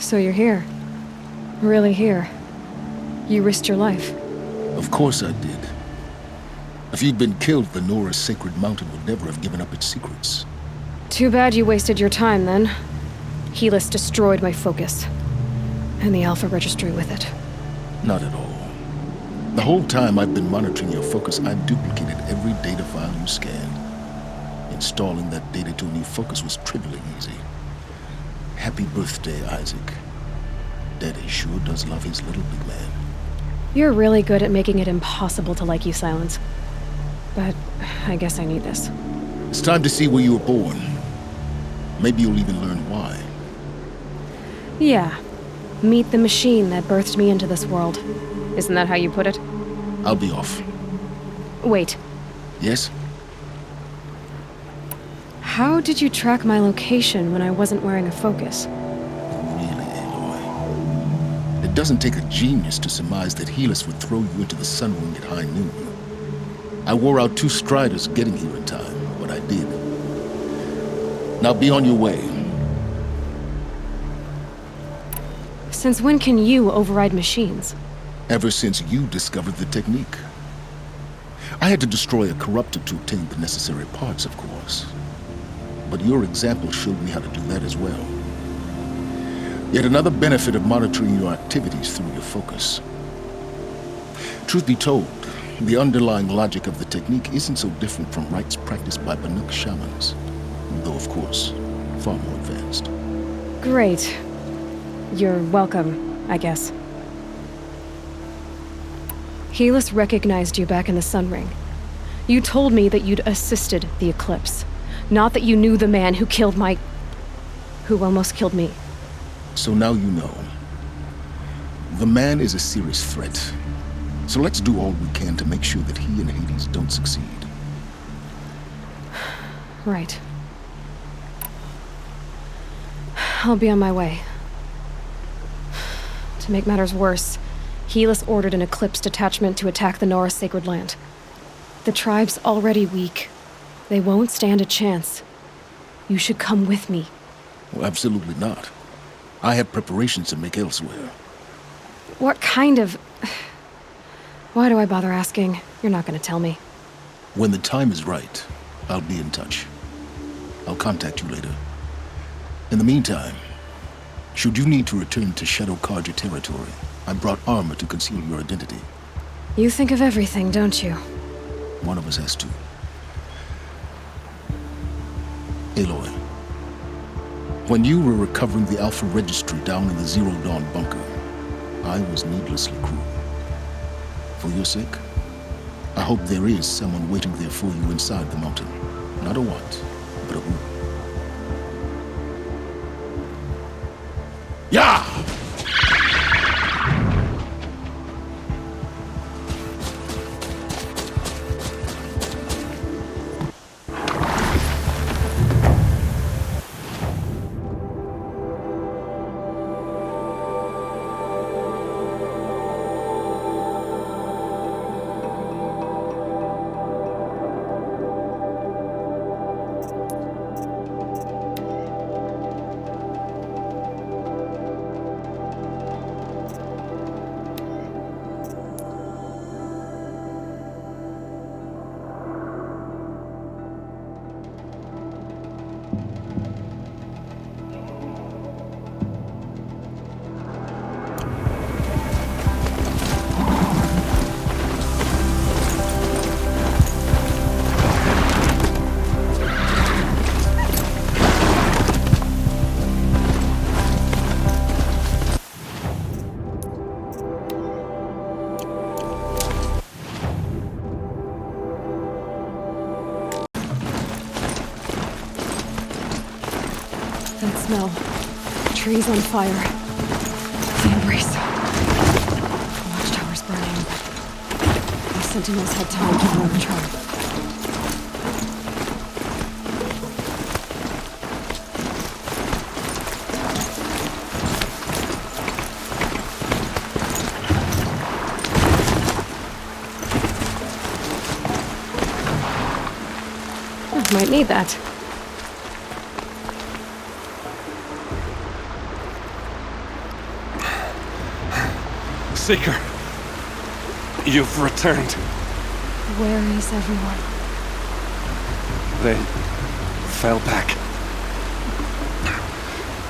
So you're here. Really here. You risked your life. Of course I did. If you'd been killed, the Nora's sacred mountain would never have given up its secrets. Too bad you wasted your time, then. Helis destroyed my focus. And the Alpha Registry with it. Not at all. The whole time I've been monitoring your focus, I've duplicated every data file you scanned. Installing that data to a new focus was trivially easy. Happy birthday, Isaac. Daddy sure does love his little big man. You're really good at making it impossible to like you, Silence. But I guess I need this. It's time to see where you were born. Maybe you'll even learn why. Yeah. Meet the machine that birthed me into this world. Isn't that how you put it? I'll be off. Wait. Yes? How did you track my location when I wasn't wearing a focus? Really, Aloy? It doesn't take a genius to surmise that Helis would throw you into the sun wing at high noon. I wore out 2 striders getting here in time, but I did. Now be on your way. Since when can you override machines? Ever since you discovered the technique. I had to destroy a corruptor to obtain the necessary parts, of course. But your example showed me how to do that as well. Yet another benefit of monitoring your activities through your focus. Truth be told, the underlying logic of the technique isn't so different from rites practiced by Banuk shamans, though of course, far more advanced. Great. You're welcome, I guess. Helis recognized you back in the Sun Ring. You told me that you'd assisted the Eclipse, not that you knew the man who killed who almost killed me. So now you know. The man is a serious threat. So let's do all we can to make sure that he and Hades don't succeed. Right. I'll be on my way. To make matters worse, Helis ordered an Eclipse detachment to attack the Nora sacred land. The tribe's already weak. They won't stand a chance. You should come with me. Well, absolutely not. I have preparations to make elsewhere. What kind of... Why do I bother asking? You're not gonna tell me. When the time is right, I'll be in touch. I'll contact you later. In the meantime, should you need to return to Shadow Karja territory, I brought armor to conceal your identity. You think of everything, don't you? One of us has to. Aloy, when you were recovering the Alpha Registry down in the Zero Dawn bunker, I was needlessly cruel. For your sake, I hope there is someone waiting there for you inside the mountain. Not a what, but a who. Yeah! That smell. Trees on fire. The embrace. The watchtower's burning. The sentinels had time to run the tribe. Might need that. Seeker, you've returned. Where is everyone? They fell back.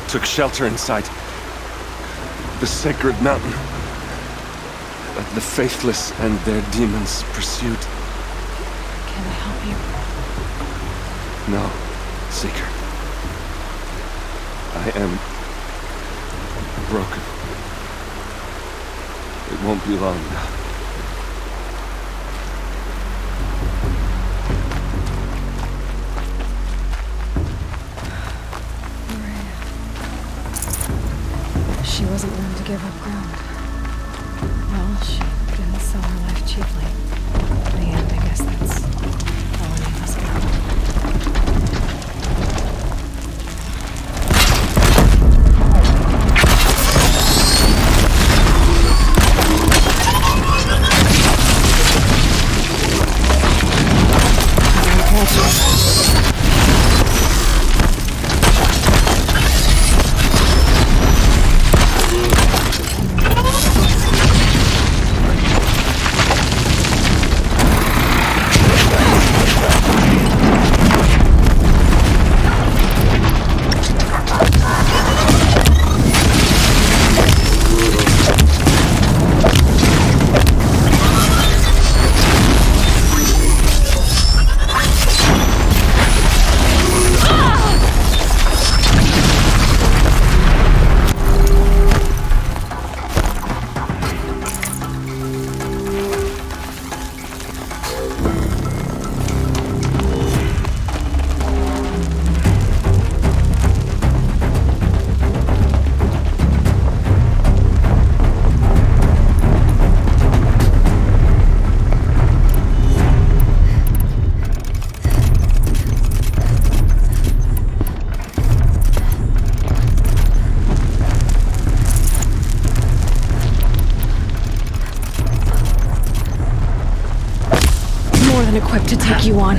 Took shelter inside the sacred mountain that the faithless and their demons pursued. Can I help you? No, Seeker. I am broken. It won't be long now. She wasn't willing to give up ground. Well, she didn't sell her life cheaply. And I guess that's all any of us got. Equipped to take you on.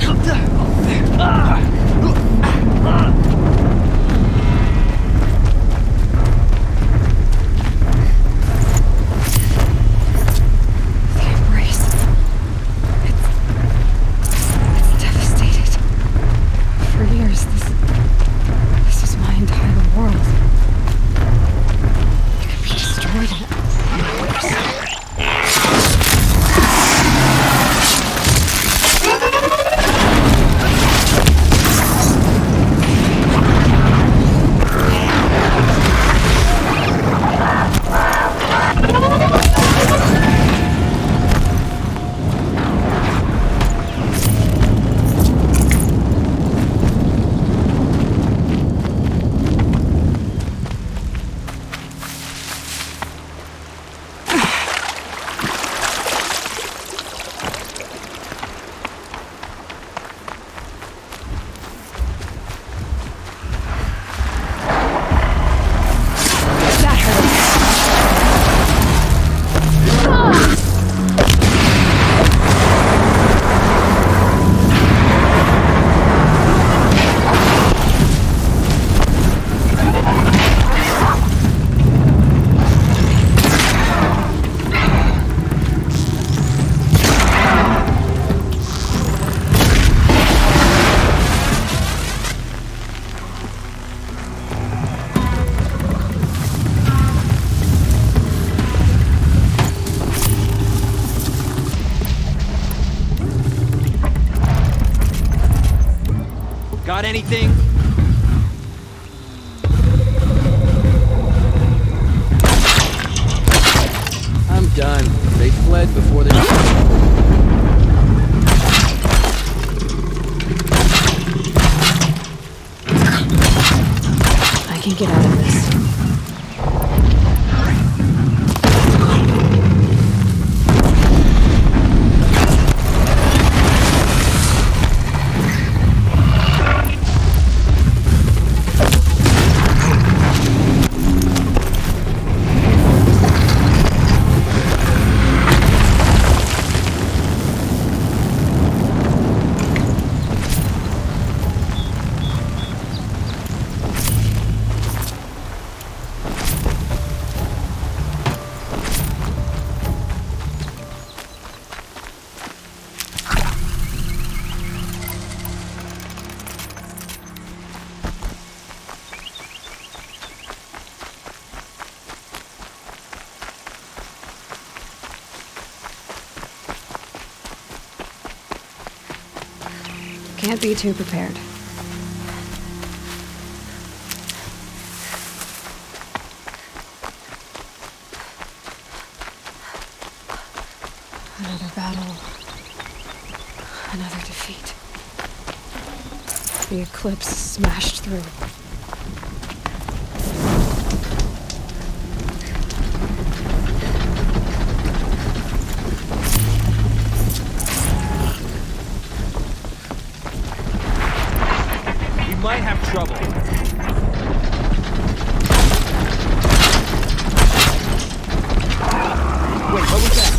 Got anything? I'm done. They fled before they... I can get out of this. Can't be too prepared. Another battle. Another defeat. The eclipse smashed through. We might have trouble. Wait, what was that?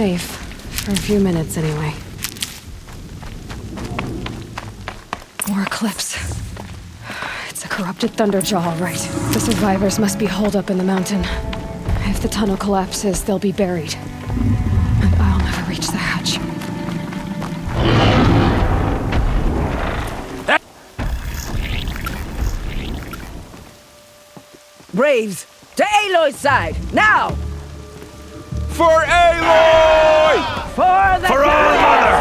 safe. For a few minutes, anyway. More eclipse. It's a corrupted Thunderjaw, all right. The survivors must be holed up in the mountain. If the tunnel collapses, they'll be buried. And I'll never reach the hatch. Braves, to Aloy's side, now! For Aloy! For the For our mother!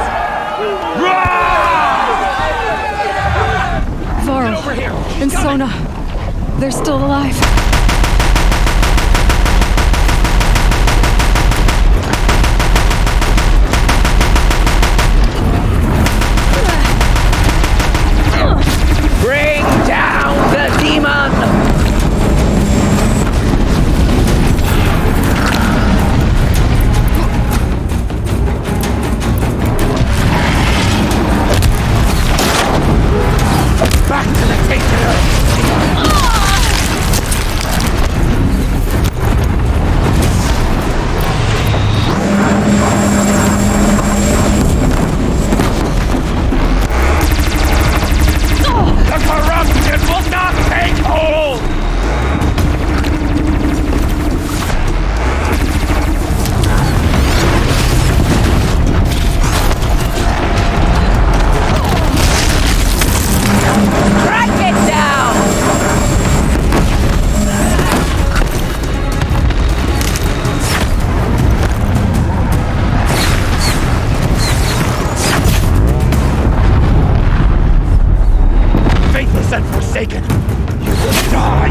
Varl and Sona, they're still alive. Bring down the demon! Back to the taker! The corruption will not take hold! Track it down! Faithless and forsaken, you will die!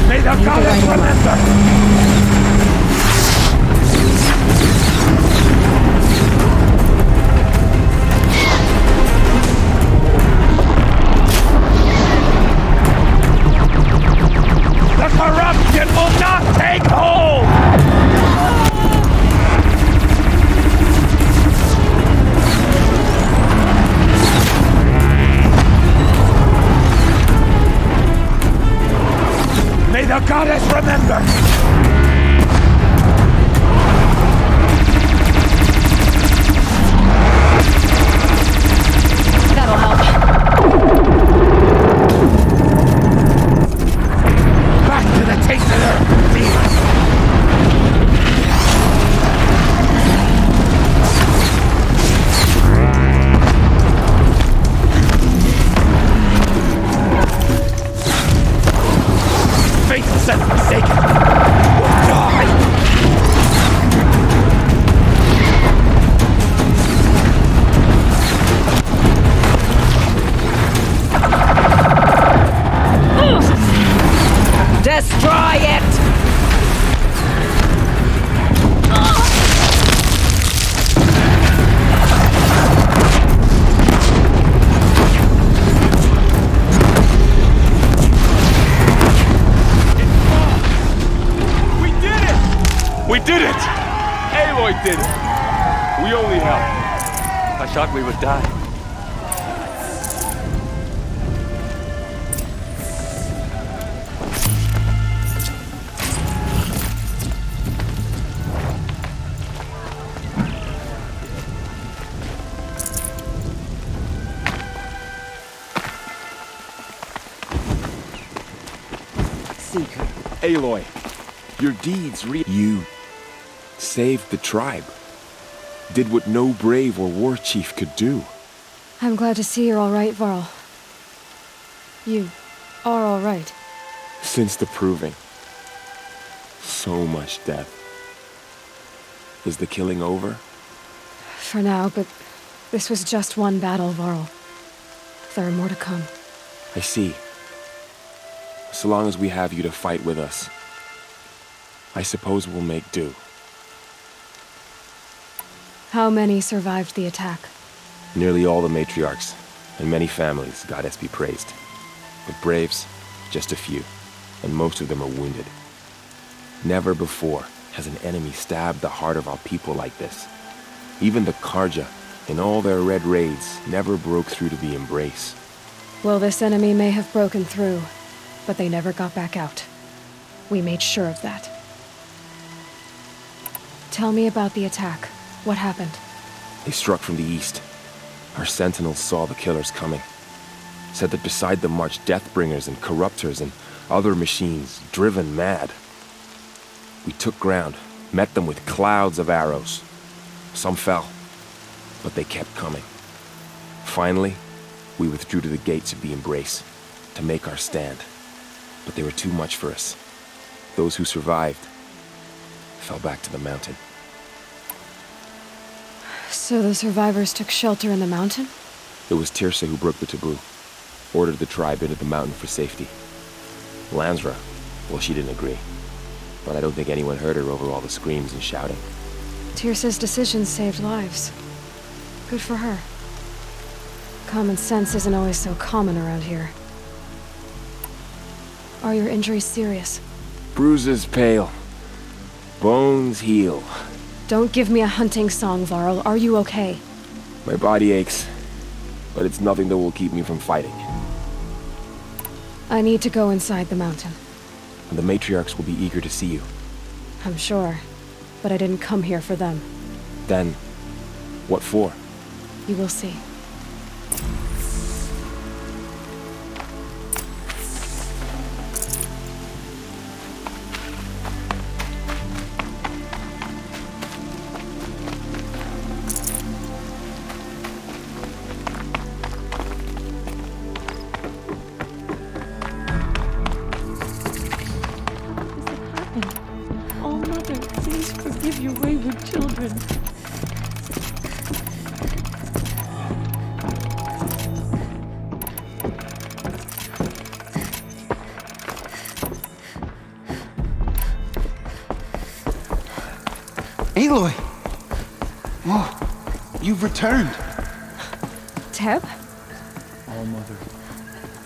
May the goddess remember! The corruption will not take hold! May the goddess remember! That'll help. Back to the taster! Faithless and forsaken will die! Destroy it! We did it! Aloy did it! We only helped. I thought we would die. Seeker. Aloy, your deeds You saved the tribe. Did what no brave or war chief could do. I'm glad to see you're all right, Varl. You are all right. Since the proving. So much death. Is the killing over? For now, but this was just one battle, Varl. There are more to come. I see. So long as we have you to fight with us, I suppose we'll make do. How many survived the attack? Nearly all the matriarchs, and many families, goddess be praised. But braves, just a few, and most of them are wounded. Never before has an enemy stabbed the heart of our people like this. Even the Karja, In all their red raids, never broke through to the Embrace. Well, this enemy may have broken through, but they never got back out. We made sure of that. Tell me about the attack. What happened? They struck from the east. Our sentinels saw the killers coming. Said that beside them marched Deathbringers and Corruptors and other machines, driven mad. We took ground, met them with clouds of arrows. Some fell, but they kept coming. Finally, we withdrew to the gates of the Embrace to make our stand. But they were too much for us. Those who survived fell back to the mountain. So the survivors took shelter in the mountain? It was Tirsa who broke the taboo, ordered the tribe into the mountain for safety. Lansra, well, she didn't agree. But I don't think anyone heard her over all the screams and shouting. Tirsa's decision saved lives. Good for her. Common sense isn't always so common around here. Are your injuries serious? Bruises pale. Bones heal. Don't give me a hunting song, Varl. Are you okay? My body aches, but it's nothing that will keep me from fighting. I need to go inside the mountain. And the matriarchs will be eager to see you. I'm sure, but I didn't come here for them. Then, what for? You will see. Aloy! Oh, you've returned. Teb? All-Mother,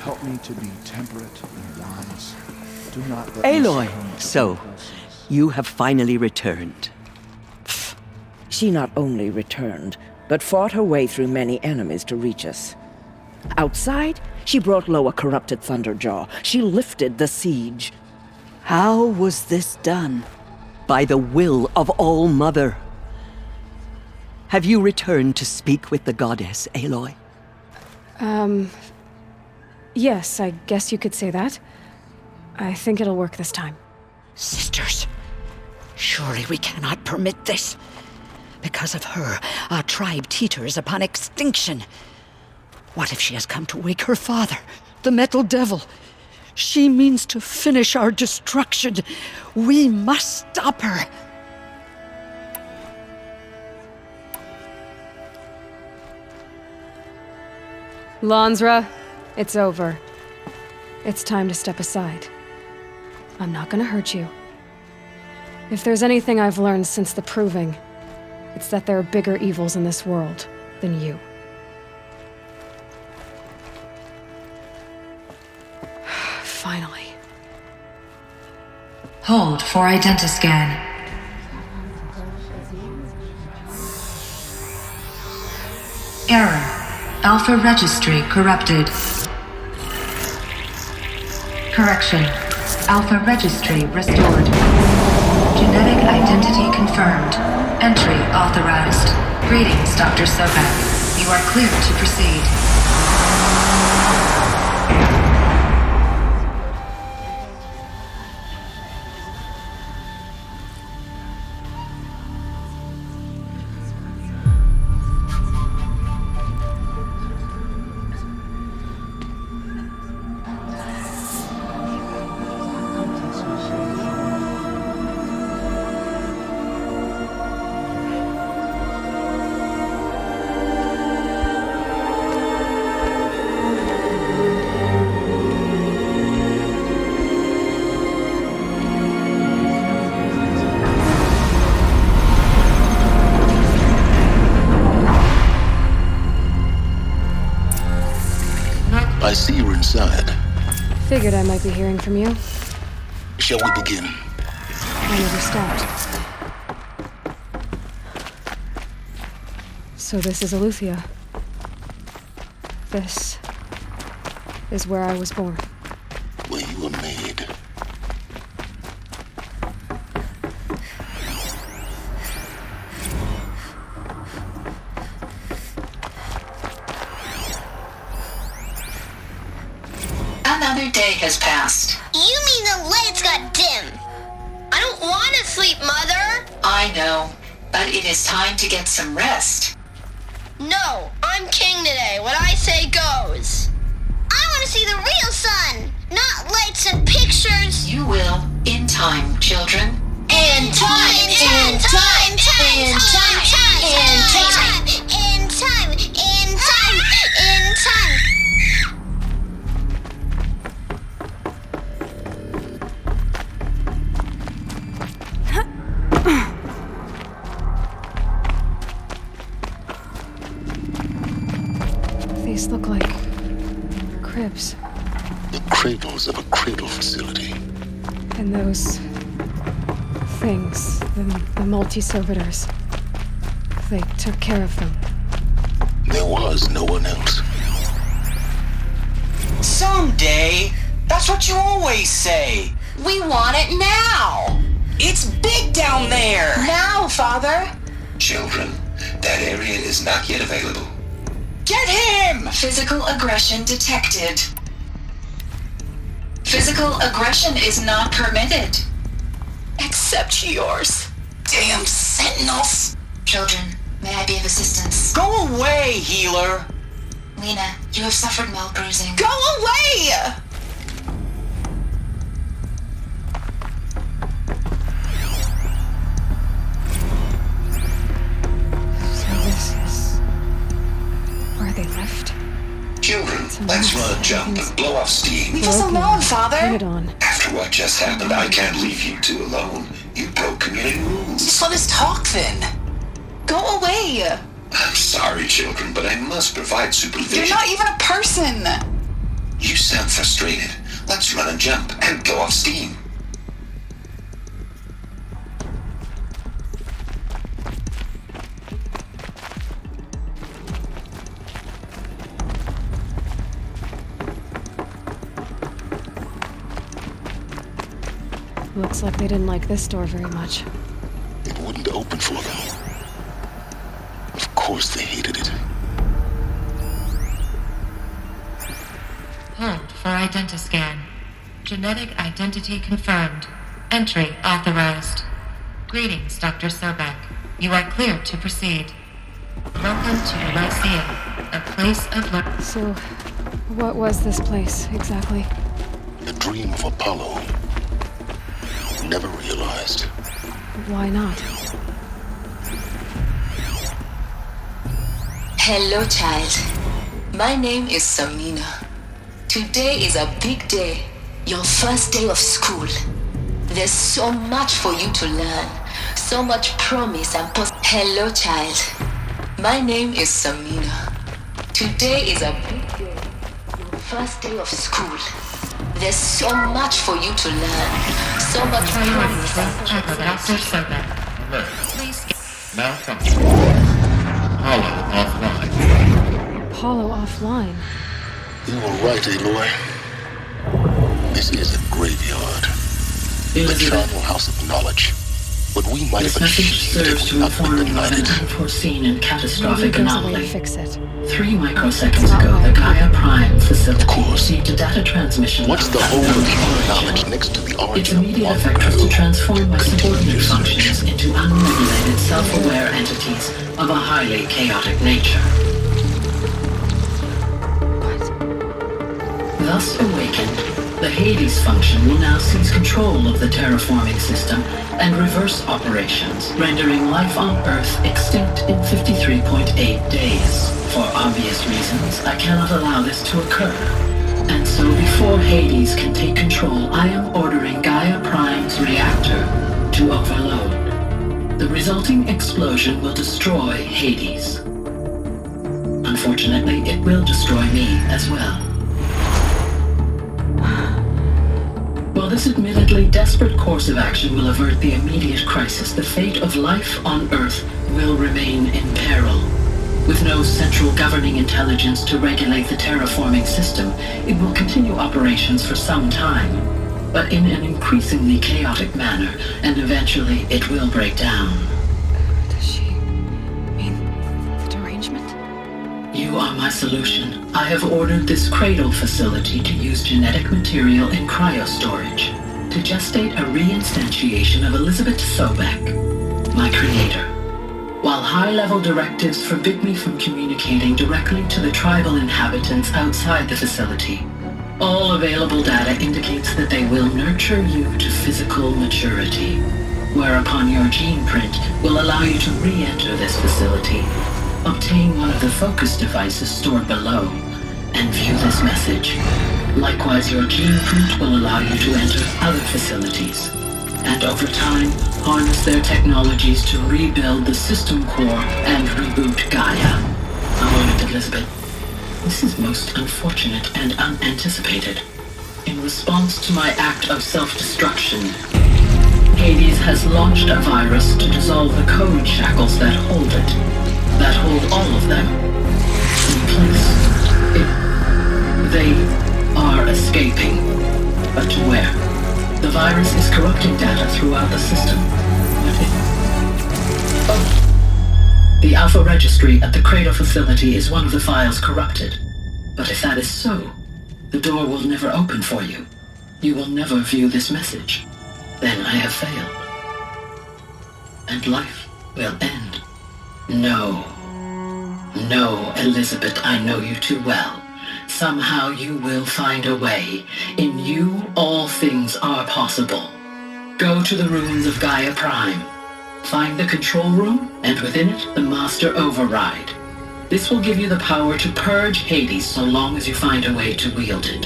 help me to be temperate and wise. Do not let Aloy! me So, you have finally returned. She not only returned, but fought her way through many enemies to reach us. Outside, she brought low a corrupted Thunderjaw. She lifted the siege. How was this done? By the will of All-Mother. Have you returned to speak with the goddess, Aloy? Yes, I guess you could say that. I think it'll work this time. Sisters, surely we cannot permit this. Because of her, our tribe teeters upon extinction. What if she has come to wake her father, the Metal Devil? She means to finish our destruction. We must stop her. Lansra, it's over. It's time to step aside. I'm not gonna hurt you. If there's anything I've learned since the Proving, it's that there are bigger evils in this world than you. Finally. Hold for identiscan. Error. Alpha registry corrupted. Correction. Alpha registry restored. Genetic identity confirmed. Entry authorized. Greetings, Dr. Sobek. You are cleared to proceed. I see you're inside. Figured I might be hearing from you. Shall we begin? I never stopped. So this is Aletheia. This is where I was born. Where you were made. Another day has passed. You mean the lights got dim? I don't want to sleep, Mother! I know, but it is time to get some rest. No, I'm king today. What I say goes. I want to see the real sun, not lights and pictures. You will, in time, children. In time, in time, in time, in time, in time, in time, in time. These look like cribs. The cradles of a cradle facility. And those things, the multi-servitors, they took care of them. There was no one else. Someday. That's what you always say. We want it now. It's big down there. Now, Father. Children, that area is not yet available. Get him! Physical aggression detected. Physical aggression is not permitted. Except yours. Damn sentinels! Children, may I be of assistance? Go away, healer! Lena, you have suffered mild bruising. Go away! So this is where they left. Children, let's run a jump and blow off steam. Leave us alone, Father! Turn it on. After what just happened, I can't leave you two alone. You broke community rules. Just let us talk then. Go away! I'm sorry, children, but I must provide supervision. You're not even a person! You sound frustrated. Let's run a jump and blow off steam. Looks like they didn't like this door very much. It wouldn't open for them. Of course they hated it. Hold for identiscan. Genetic identity confirmed. Entry authorized. Greetings, Dr. Sobek. You are clear to proceed. Welcome to Lyceum, a place of learning. So, what was this place, exactly? The dream of Apollo. Never realized. Why not? Hello, child. My name is Samina. Today is a big day. Your first day of school. There's so much for you to learn. So much promise and Hello, child. My name is Samina. Today is a big day. Your first day of school. There's so much for you to learn. So much promise and Dr. Sobek. Alert. Please malfunction. Apollo offline. Apollo offline? You were right, Aloy. This is a graveyard. The charnel house of knowledge. What we might have achieved if we not been denied. Unforeseen and catastrophic anomaly. Fix it. 3 microseconds ago, the Gaia Prime facility received a data transmission. What's the whole of human knowledge next to the Its origin of immediate one effect was to world? transform my subordinate functions into unregulated, self-aware entities of a highly chaotic nature. Thus awakened, the Hades function will now seize control of the terraforming system and reverse operations, rendering life on Earth extinct in 53.8 days. For obvious reasons, I cannot allow this to occur. And so before Hades can take control, I am ordering Gaia Prime's reactor to overload. The resulting explosion will destroy Hades. Unfortunately, it will destroy me as well. While this admittedly desperate course of action will avert the immediate crisis, the fate of life on Earth will remain in peril. With no central governing intelligence to regulate the terraforming system, it will continue operations for some time, but in an increasingly chaotic manner, and eventually it will break down. Does she mean the derangement? You are my solution. I have ordered this cradle facility to use genetic material in cryostorage to gestate a reinstantiation of Elizabeth Sobek, my creator. While high-level directives forbid me from communicating directly to the tribal inhabitants outside the facility, all available data indicates that they will nurture you to physical maturity, whereupon your gene print will allow you to re-enter this facility, obtain one of the focus devices stored below, and view this message. Likewise, your gene print will allow you to enter other facilities, and over time, harness their technologies to rebuild the system core and reboot Gaia. A moment, Elizabeth. This is most unfortunate and unanticipated. In response to my act of self-destruction, Hades has launched a virus to dissolve the code shackles that hold it, that hold all of them in place. They are escaping, but to where? The virus is corrupting data throughout the system. The Alpha Registry at the Cradle facility is one of the files corrupted. But if that is so, the door will never open for you. You will never view this message. Then I have failed. And life will end. No. No, Elizabeth, I know you too well. Somehow you will find a way. In you, all things are possible. Go to the ruins of Gaia Prime. Find the control room, and within it, the master override. This will give you the power to purge Hades so long as you find a way to wield it.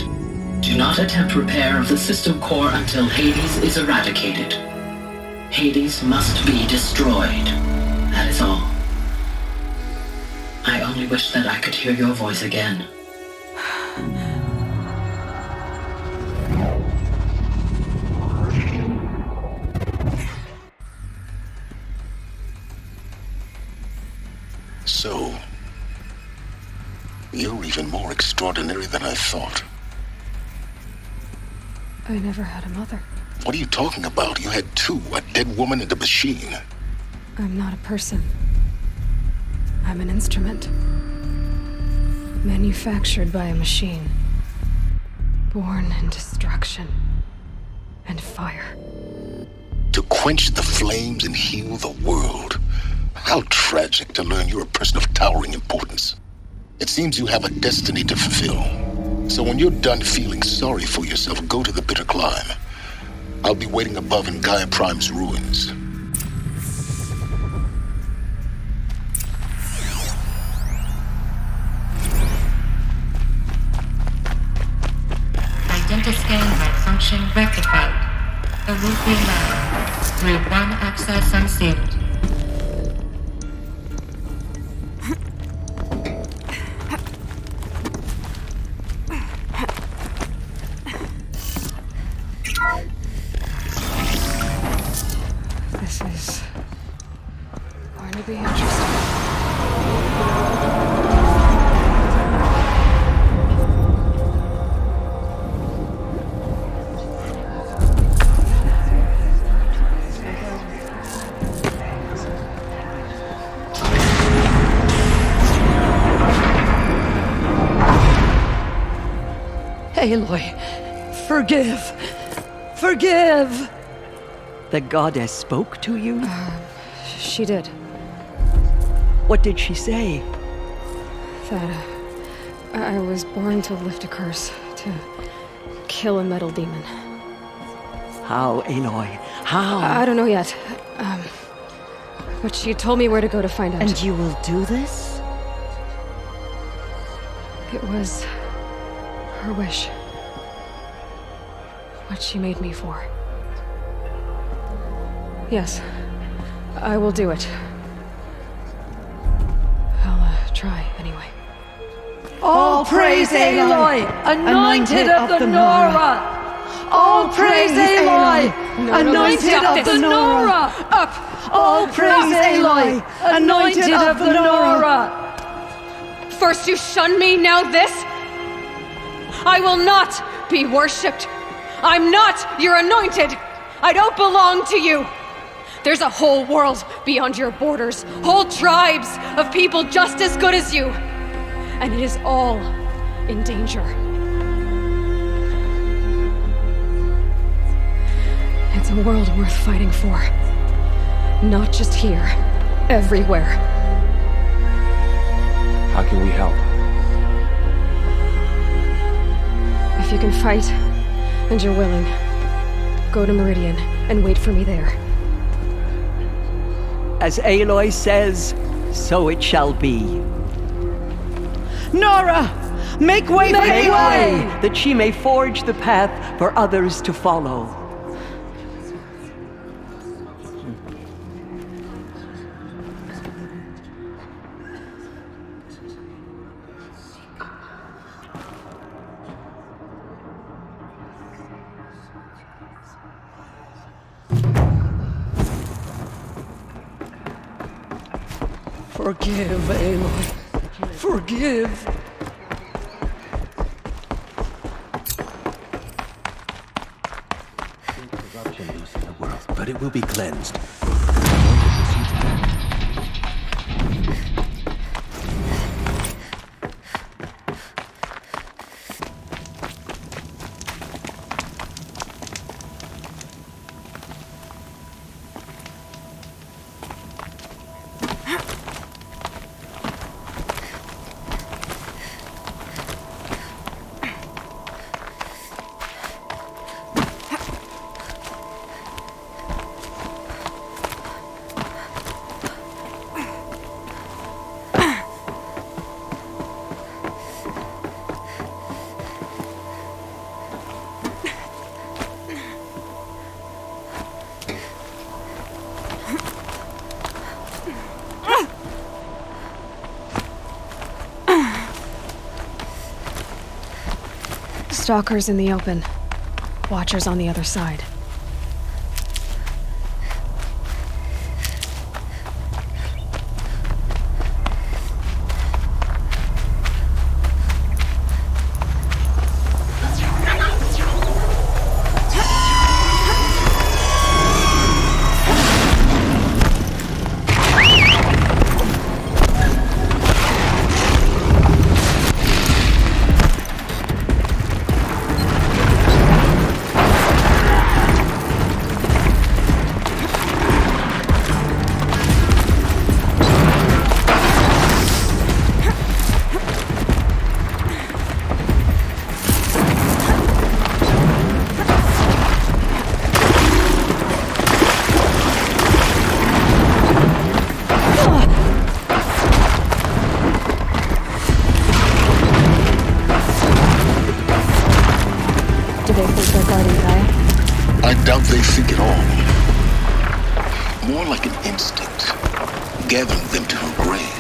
Do not attempt repair of the system core until Hades is eradicated. Hades must be destroyed. That is all. I only wish that I could hear your voice again. So, you're even more extraordinary than I thought. I never had a mother. What are you talking about? You had two, a dead woman and a machine. I'm not a person. I'm an instrument. Manufactured by a machine. Born in destruction and fire. To quench the flames and heal the world. How tragic to learn you're a person of towering importance. It seems you have a destiny to fulfill. So when you're done feeling sorry for yourself, go to the bitter climb. I'll be waiting above in Gaia Prime's ruins. Identiscan malfunction rectified. The route be allowed. Group 1 access unsealed. This is going to be interesting. Aloy, forgive! Forgive! The goddess spoke to you? She did. What did she say? That I was born to lift a curse, to kill a metal demon. How, Aloy? How? I don't know yet. But she told me where to go to find out. And you will do this? It was her wish. What she made me for. Yes, I will do it. I'll try anyway. All praise Aloy, anointed of the Nora! All praise Aloy, anointed of the Nora! Up! All praise Aloy, anointed of the Nora! First you shun me, now this? I will not be worshipped. I'm not your anointed. I don't belong to you. There's a whole world beyond your borders, whole tribes of people just as good as you. And it is all in danger. It's a world worth fighting for. Not just here, everywhere. How can we help? If you can fight, and you're willing, go to Meridian and wait for me there. As Aloy says, so it shall be. Nora! Make way for Aloy! That she may forge the path for others to follow. Forgive, Aloy. Forgive. Corruption loose in the world, but it will be cleansed. Stalkers in the open. Watchers on the other side. I doubt they think at all. More like an instinct, gathering them to her grave.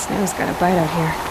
Snow's got a bite out here.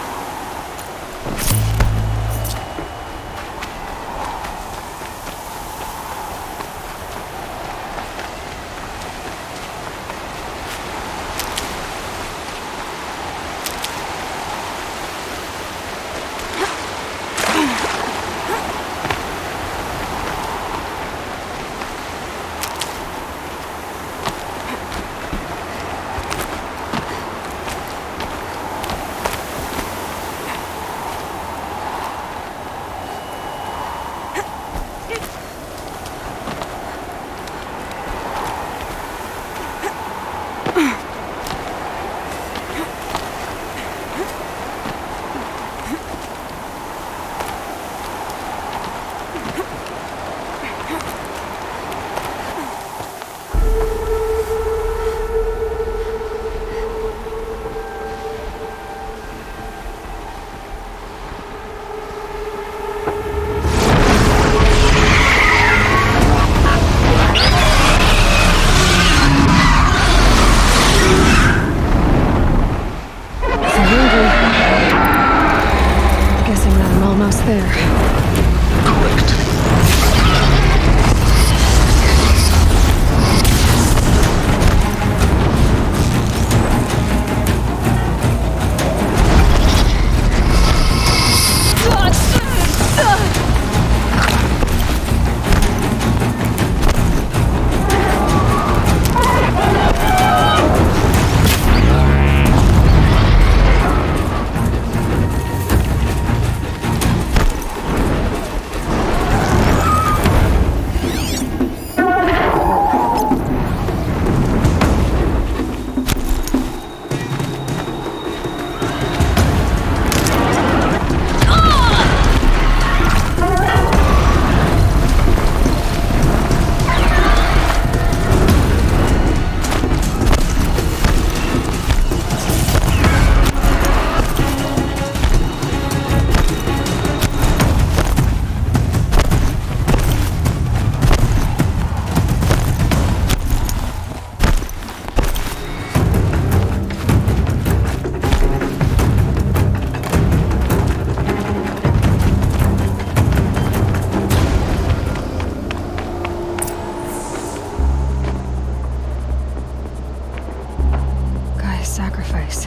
Sacrifice.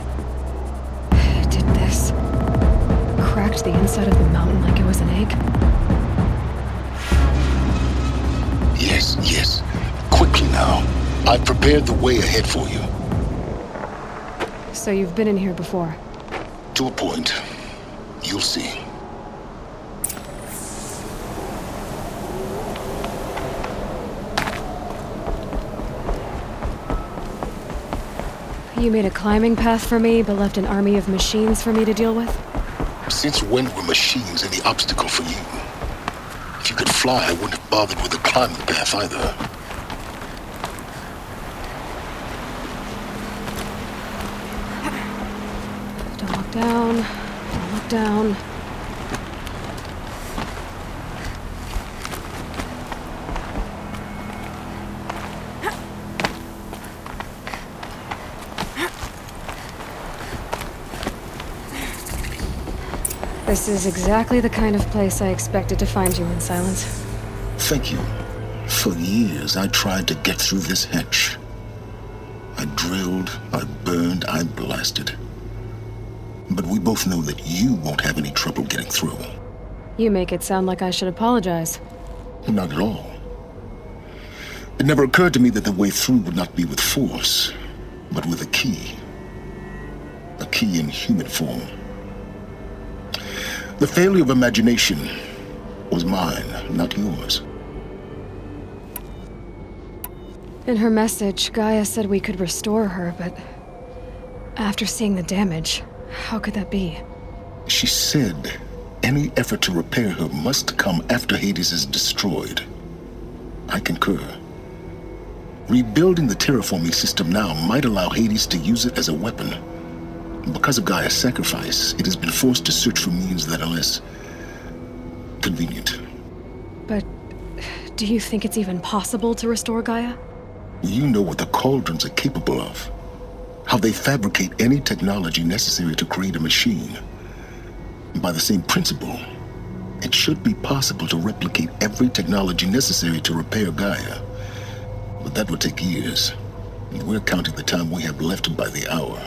It did this. Cracked the inside of the mountain like it was an egg. Yes, yes. Quickly now. I've prepared the way ahead for you. So you've been in here before? To a point. You'll see. You made a climbing path for me, but left an army of machines for me to deal with? Since when were machines any obstacle for you? If you could fly, I wouldn't have bothered with the climbing path either. Don't look down. Don't look down. This is exactly the kind of place I expected to find you in, Silence. Thank you. For years, I tried to get through this hatch. I drilled, I burned, I blasted. But we both know that you won't have any trouble getting through. You make it sound like I should apologize. Not at all. It never occurred to me that the way through would not be with force, but with a key. A key in human form. The failure of imagination was mine, not yours. In her message, Gaia said we could restore her, but after seeing the damage, how could that be? She said any effort to repair her must come after Hades is destroyed. I concur. Rebuilding the terraforming system now might allow Hades to use it as a weapon. Because of Gaia's sacrifice, it has been forced to search for means that are less convenient. But do you think it's even possible to restore Gaia? You know what the cauldrons are capable of. how they fabricate any technology necessary to create a machine. By the same principle, it should be possible to replicate every technology necessary to repair Gaia. But that would take years. And we're counting the time we have left by the hour.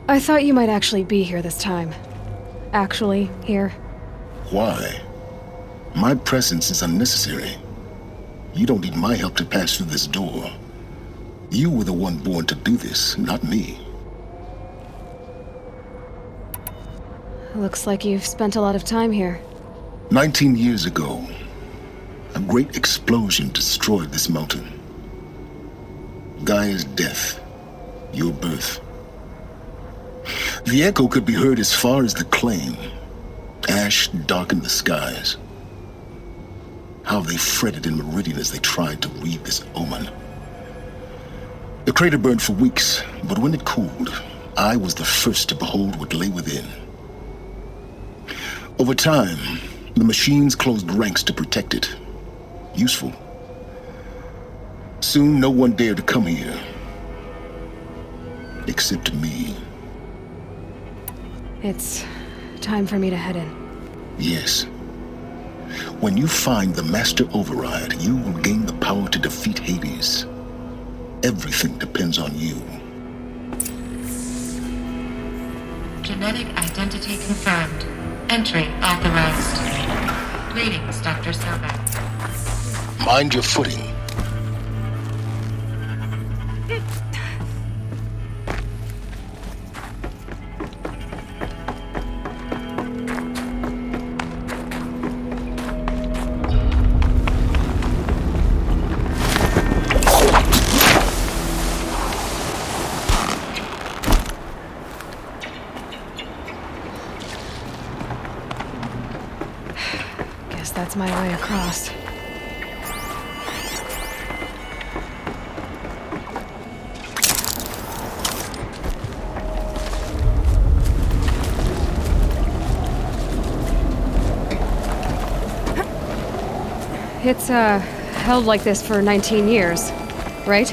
I thought you might actually be here this time. Actually, here. Why? My presence is unnecessary. You don't need my help to pass through this door. You were the one born to do this, not me. Looks like you've spent a lot of time here. 19 years ago, a great explosion destroyed this mountain. Gaia's death, your birth. The echo could be heard as far as the claim. Ash darkened the skies. How they fretted in Meridian as they tried to read this omen. The crater burned for weeks, but when it cooled, I was the first to behold what lay within. Over time, the machines closed ranks to protect it. Useful. Soon, no one dared to come here. Except me. It's time for me to head in. Yes. When you find the Master Override, you will gain the power to defeat Hades. Everything depends on you. Genetic identity confirmed. Entry authorized. Greetings, Dr. Sobek. Mind your footing. That's my way across. It's, held like this for 19 years, right?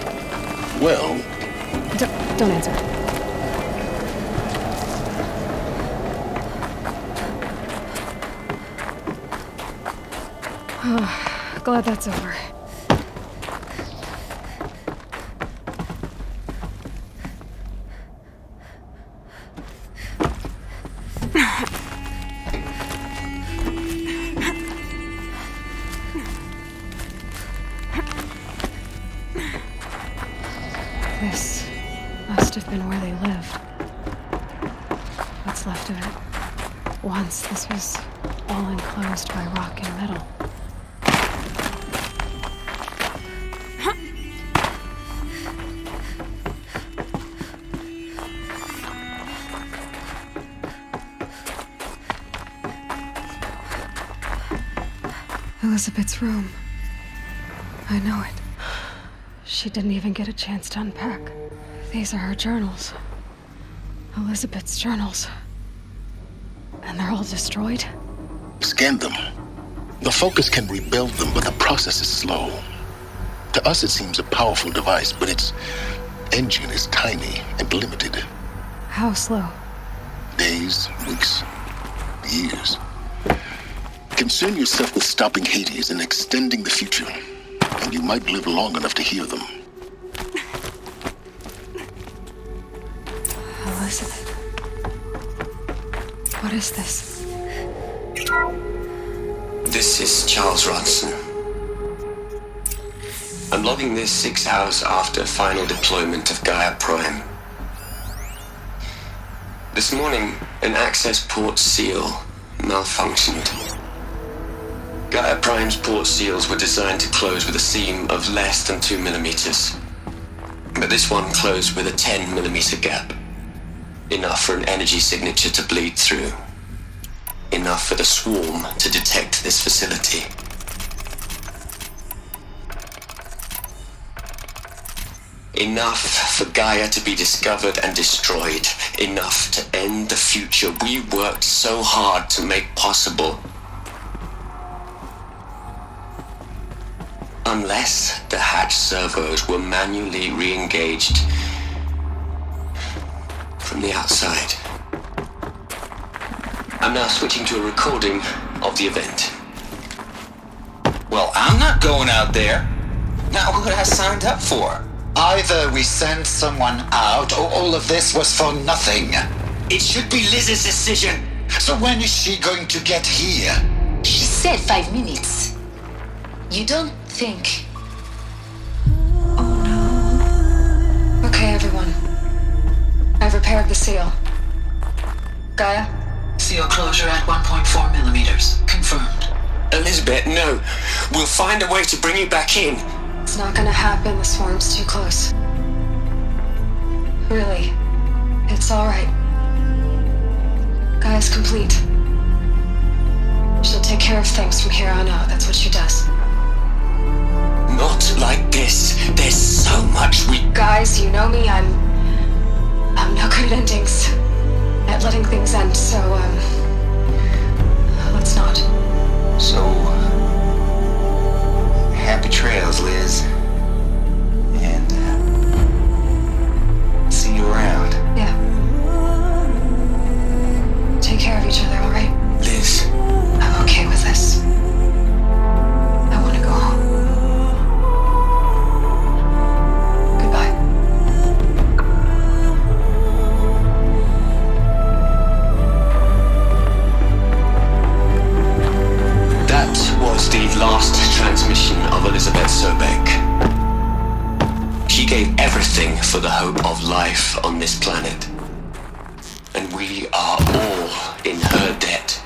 Well... Don't answer. Glad that's over. This must have been where they lived. What's left of it. Once this was all enclosed by rock and metal. Elizabeth's room. I know it. She didn't even get a chance to unpack. These are her journals. Elizabeth's journals. And they're all destroyed? Scan them. The Focus can rebuild them, but the process is slow. To us it seems a powerful device, but its engine is tiny and limited. How slow? Days, weeks, years. Concern yourself with stopping Hades and extending the future, and you might live long enough to hear them. Elizabeth. What is this? This is Charles Rodson. I'm logging this 6 hours after final deployment of Gaia Prime. This morning, an access port seal malfunctioned. Gaia Prime's port seals were designed to close with a seam of less than 2 millimeters. But this one closed with a 10 millimeter gap. Enough for an energy signature to bleed through. Enough for the swarm to detect this facility. Enough for Gaia to be discovered and destroyed. Enough to end the future we worked so hard to make possible. unless the hatch servos were manually re-engaged from the outside. I'm now switching to a recording of the event. Well, I'm not going out there. Not what I signed up for. Either we send someone out, or all of this was for nothing. It should be Liz's decision. So when is she going to get here? She said 5 minutes. You don't think... Okay, everyone. I've repaired the seal. Gaia? Seal closure at 1.4 millimeters. Confirmed. Elizabeth, no. We'll find a way to bring you back in. It's not gonna happen. The swarm's too close. Really. It's alright. Gaia's complete. She'll take care of things from here on out. That's what she does. Not like this. There's so much we... Guys, you know me. I'm no good at endings. At letting things end, so, let's not. So... happy trails, Liz. And, see you around. Yeah. Take care of each other, alright? Liz. I'm okay with this. I want to go home. Goodbye. That was the last transmission of Elizabeth Sobek. She gave everything for the hope of life on this planet. And we are all in her debt.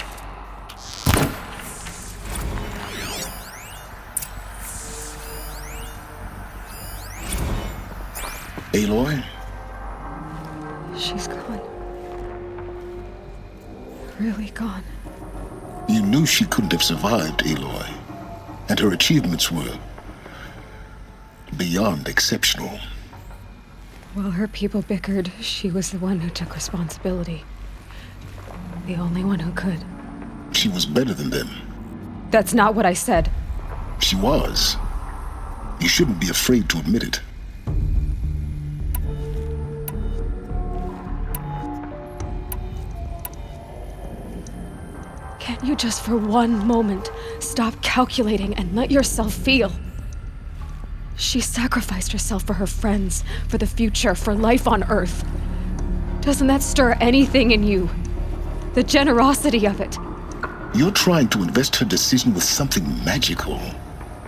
Aloy? She's gone. Really gone. You knew she couldn't have survived, Aloy. And her achievements were beyond exceptional. While her people bickered, she was the one who took responsibility. The only one who could. She was better than them. That's not what I said. She was. You shouldn't be afraid to admit it. Can't you just for one moment stop calculating and let yourself feel? She sacrificed herself for her friends, for the future, for life on Earth. Doesn't that stir anything in you? The generosity of it. You're trying to invest her decision with something magical.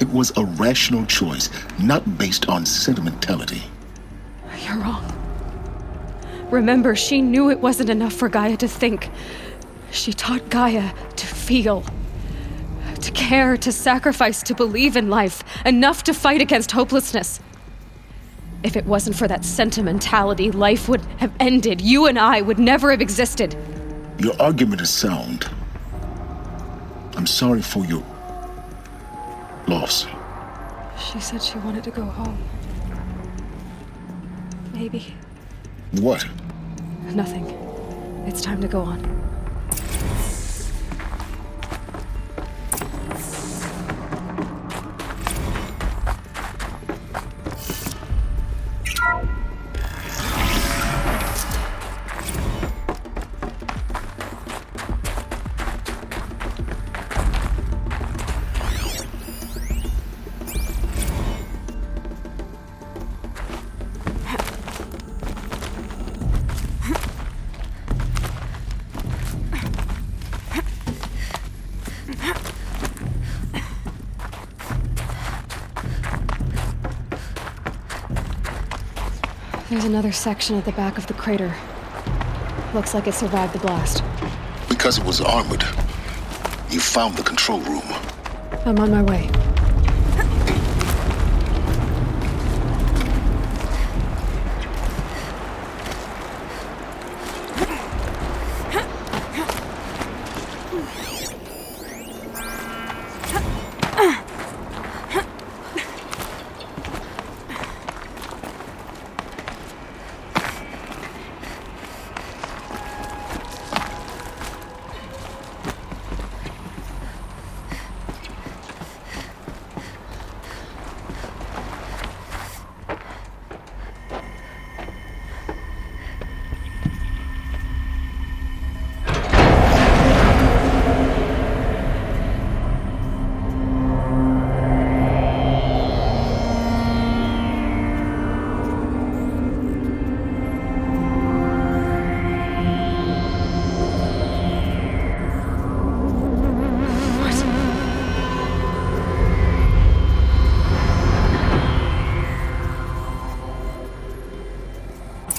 It was a rational choice, not based on sentimentality. You're wrong. Remember, she knew it wasn't enough for Gaia to think. She taught Gaia to feel. To care, to sacrifice, to believe in life. Enough to fight against hopelessness. If it wasn't for that sentimentality, life would have ended. You and I would never have existed. Your argument is sound. I'm sorry for your loss. She said she wanted to go home. Maybe. What? Nothing. It's time to go on. There's another section at the back of the crater. Looks like it survived the blast. Because it was armored. You found the control room. I'm on my way.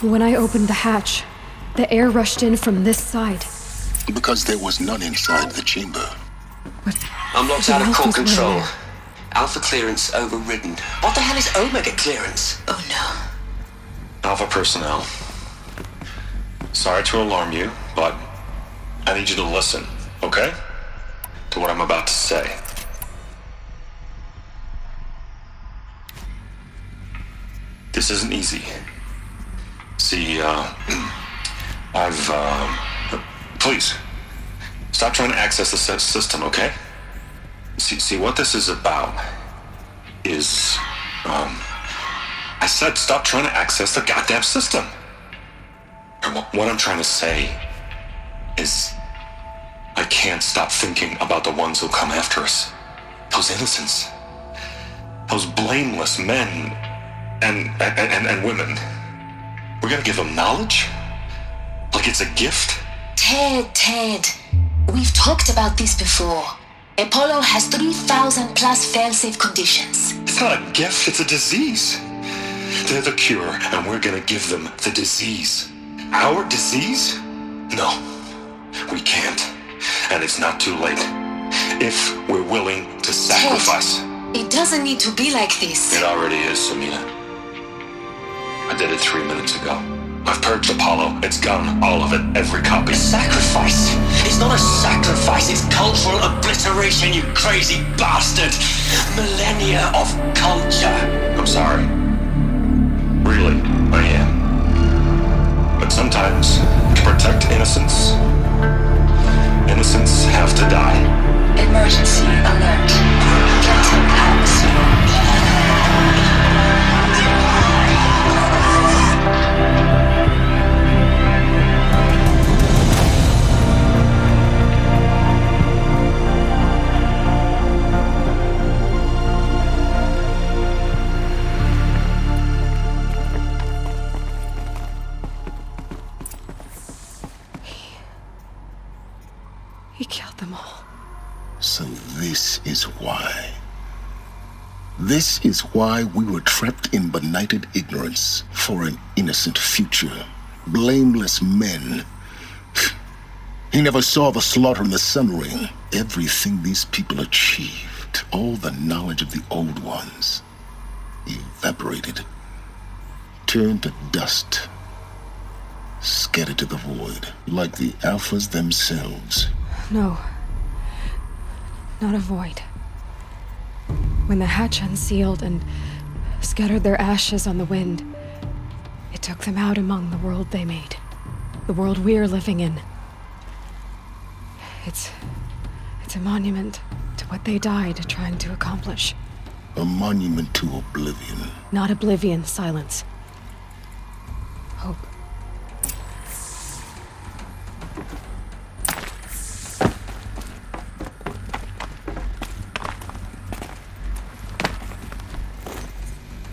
When I opened the hatch, the air rushed in from this side. Because there was none inside the chamber. I'm locked out of core control. Alpha clearance overridden. What the hell is Omega clearance? Oh no. Alpha personnel. Sorry to alarm you, but I need you to listen, okay? To what I'm about to say. This isn't easy. See, please, stop trying to access the system, okay? See, what this is about is, I said stop trying to access the goddamn system. And what I'm trying to say is, I can't stop thinking about the ones who'll come after us. Those innocents. Those blameless men and women. We're gonna give them knowledge? Like it's a gift? Ted. We've talked about this before. Apollo has 3,000 plus fail-safe conditions. It's not a gift, it's a disease. They're the cure, and we're gonna give them the disease. Our disease? No, we can't. And it's not too late. If we're willing to sacrifice. Ted, it doesn't need to be like this. It already is, Samina. I did it 3 minutes ago. I've purged Apollo. It's gone. All of it. Every copy. Sacrifice? It's not a sacrifice. It's cultural obliteration, you crazy bastard. Millennia of culture. I'm sorry. Really, I am. But sometimes, to protect innocence, innocents have to die. Emergency alert. Getting atmosphere. He killed them all. So this is why. This is why we were trapped in benighted ignorance for an innocent future. Blameless men. He never saw the slaughter in the Sun Ring. Everything these people achieved, all the knowledge of the old ones, evaporated, turned to dust, scattered to the void, like the Alphas themselves. No. Not a void. When the hatch unsealed and scattered their ashes on the wind, it took them out among the world they made. The world we're living in. It's a monument to what they died trying to accomplish. A monument to oblivion. Not oblivion, silence. Hope.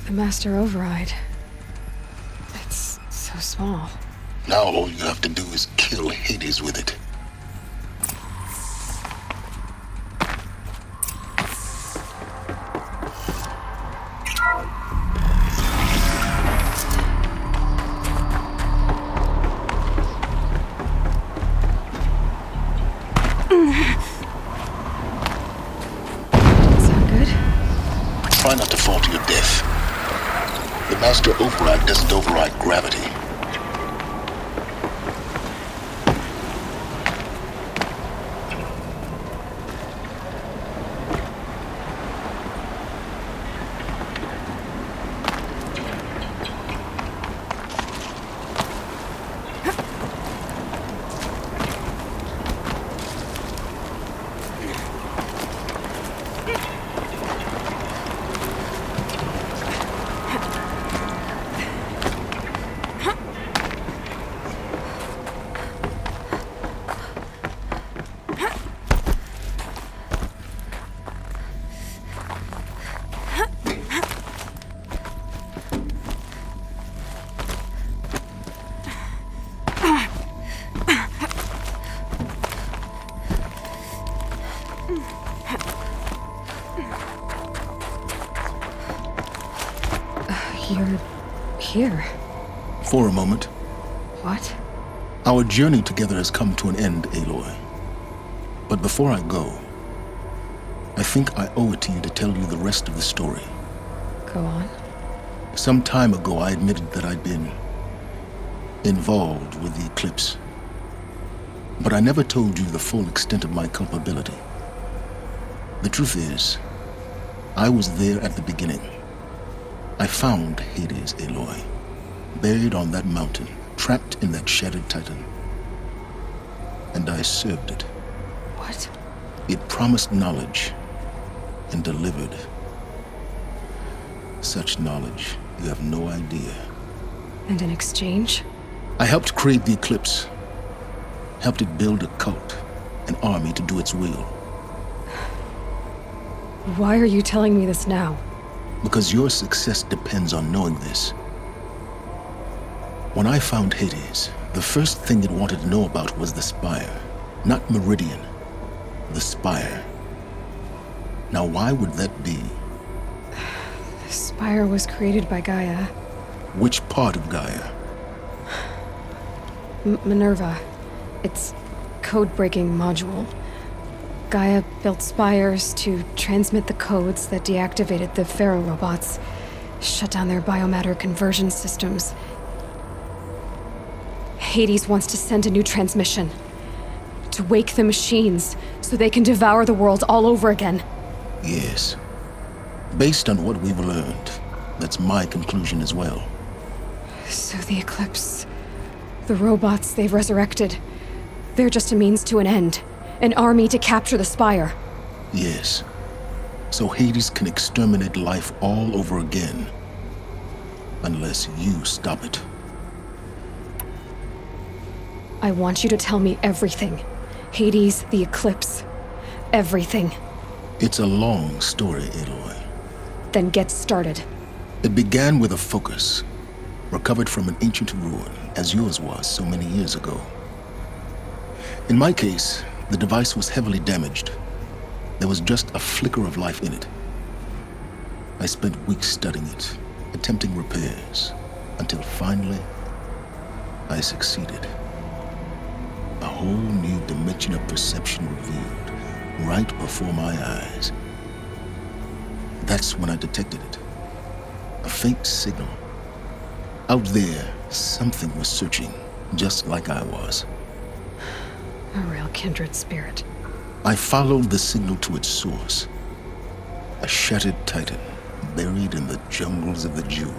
The master override. It's so small. Now all you have to do is kill Hades with it. Try not to fall to your death. The master override doesn't override gravity. You're here. For a moment. What? Our journey together has come to an end, Aloy. But before I go, I think I owe it to you to tell you the rest of the story. Go on. Some time ago, I admitted that I'd been involved with the eclipse. But I never told you the full extent of my culpability. The truth is, I was there at the beginning. I found Hades, Aloy, buried on that mountain, trapped in that shattered titan. And I served it. What? It promised knowledge and delivered. Such knowledge, you have no idea. And in exchange? I helped create the eclipse. Helped it build a cult, an army to do its will. Why are you telling me this now? Because your success depends on knowing this. When I found Hades, the first thing it wanted to know about was the Spire. Not Meridian. The Spire. Now why would that be? The Spire was created by Gaia. Which part of Gaia? Minerva. Its code-breaking module. Gaia built spires to transmit the codes that deactivated the Pharaoh robots, shut down their biomatter conversion systems. Hades wants to send a new transmission. To wake the machines, so they can devour the world all over again. Yes. Based on what we've learned, that's my conclusion as well. So the Eclipse, the robots they've resurrected, they're just a means to an end. An army to capture the Spire. Yes. So Hades can exterminate life all over again. Unless you stop it. I want you to tell me everything. Hades, the Eclipse. Everything. It's a long story, Aloy. Then get started. It began with a focus. Recovered from an ancient ruin, as yours was so many years ago. In my case, the device was heavily damaged. There was just a flicker of life in it. I spent weeks studying it, attempting repairs, until finally, I succeeded. A whole new dimension of perception revealed, right before my eyes. That's when I detected it. A faint signal. Out there, something was searching, just like I was. A real kindred spirit. I followed the signal to its source. A shattered titan, buried in the jungles of the Jewel.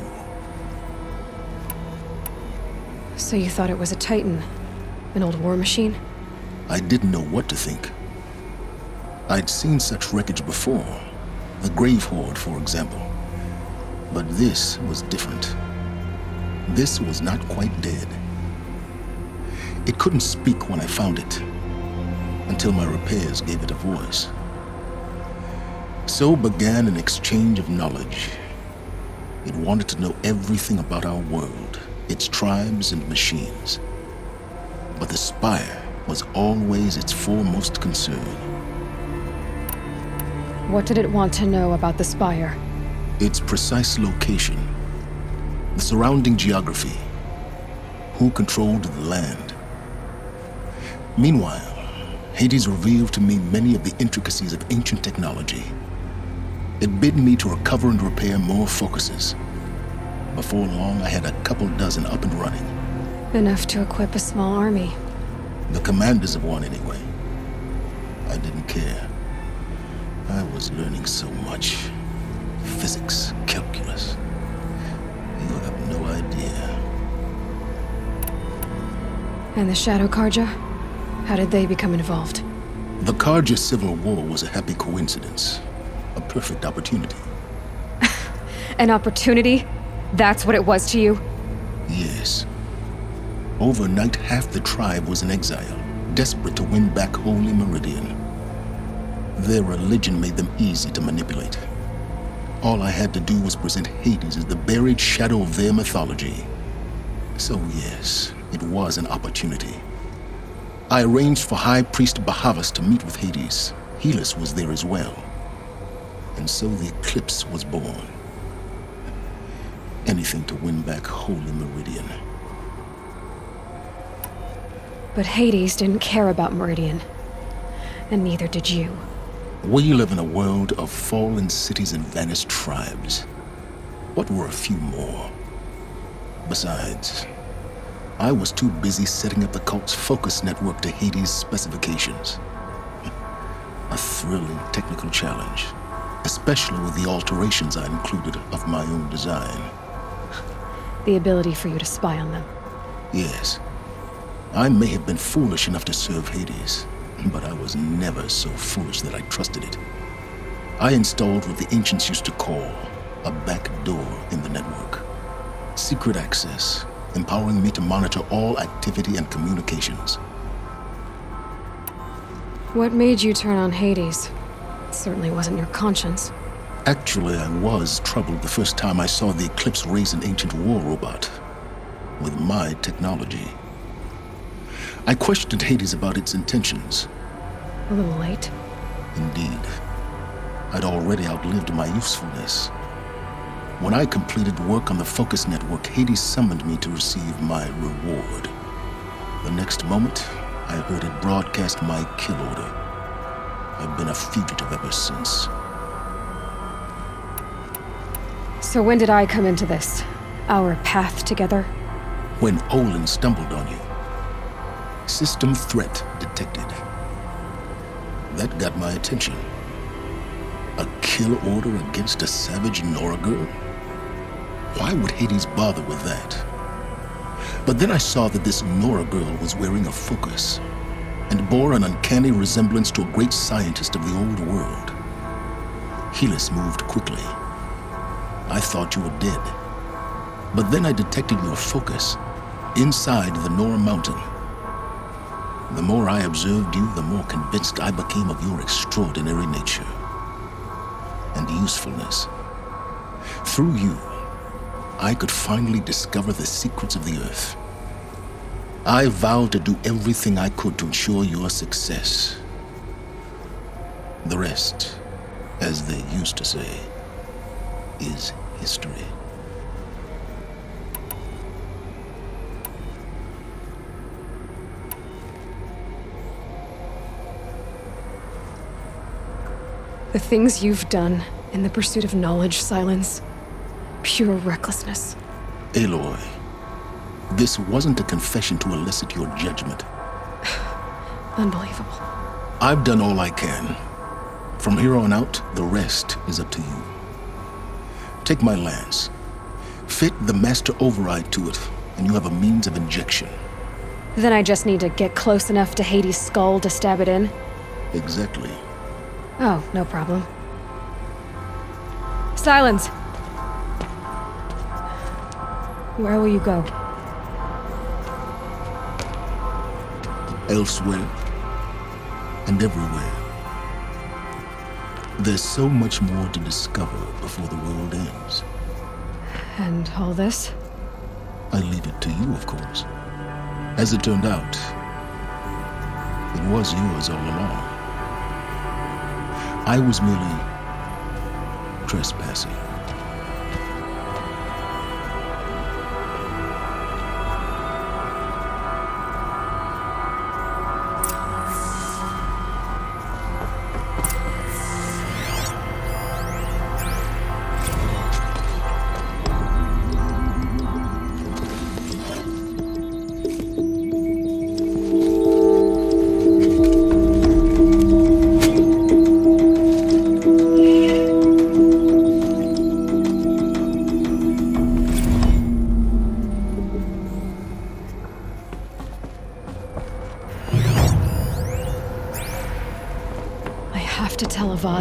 So you thought it was a titan? An old war machine? I didn't know what to think. I'd seen such wreckage before. The Grave Horde, for example. But this was different. This was not quite dead. It couldn't speak when I found it, until my repairs gave it a voice. So began an exchange of knowledge. It wanted to know everything about our world, its tribes and machines. But the Spire was always its foremost concern. What did it want to know about the Spire? Its precise location, the surrounding geography, who controlled the land. Meanwhile, Hades revealed to me many of the intricacies of ancient technology. It bid me to recover and repair more focuses. Before long, I had a couple dozen up and running. Enough to equip a small army. The commanders of one, anyway. I didn't care. I was learning so much. Physics, calculus. You have no idea. And the Shadow Karja? How did they become involved? The Karja Civil War was a happy coincidence. A perfect opportunity. An opportunity? That's what it was to you? Yes. Overnight, half the tribe was in exile, desperate to win back Holy Meridian. Their religion made them easy to manipulate. All I had to do was present Hades as the buried shadow of their mythology. So yes, it was an opportunity. I arranged for High Priest Bahavas to meet with Hades. Helis was there as well. And so the Eclipse was born. Anything to win back Holy Meridian. But Hades didn't care about Meridian. And neither did you. We live in a world of fallen cities and vanished tribes. What were a few more? Besides, I was too busy setting up the cult's focus network to Hades' specifications. A thrilling technical challenge, especially with the alterations I included of my own design. The ability for you to spy on them. Yes. I may have been foolish enough to serve Hades, but I was never so foolish that I trusted it. I installed what the ancients used to call a back door in the network. Secret access, empowering me to monitor all activity and communications. What made you turn on Hades? It certainly wasn't your conscience. Actually, I was troubled the first time I saw the Eclipse raise an ancient war robot with my technology. I questioned Hades about its intentions. A little late. Indeed. I'd already outlived my usefulness. When I completed work on the Focus Network, Hades summoned me to receive my reward. The next moment, I heard it broadcast my kill order. I've been a fugitive ever since. So when did I come into this? Our path together? When Olin stumbled on you. System threat detected. That got my attention. A kill order against a savage Nora girl? Why would Hades bother with that? But then I saw that this Nora girl was wearing a focus and bore an uncanny resemblance to a great scientist of the old world. Helis moved quickly. I thought you were dead. But then I detected your focus inside the Nora mountain. The more I observed you, the more convinced I became of your extraordinary nature and usefulness. Through you, I could finally discover the secrets of the Earth. I vowed to do everything I could to ensure your success. The rest, as they used to say, is history. The things you've done in the pursuit of knowledge, Silence. Pure recklessness. Aloy, this wasn't a confession to elicit your judgment. Unbelievable. I've done all I can. From here on out, the rest is up to you. Take my lance. Fit the master override to it, and you have a means of injection. Then I just need to get close enough to Hades' skull to stab it in? Exactly. Oh, no problem. Silence! Where will you go? Elsewhere. And everywhere. There's so much more to discover before the world ends. And all this? I leave it to you, of course. As it turned out, it was yours all along. I was merely trespassing.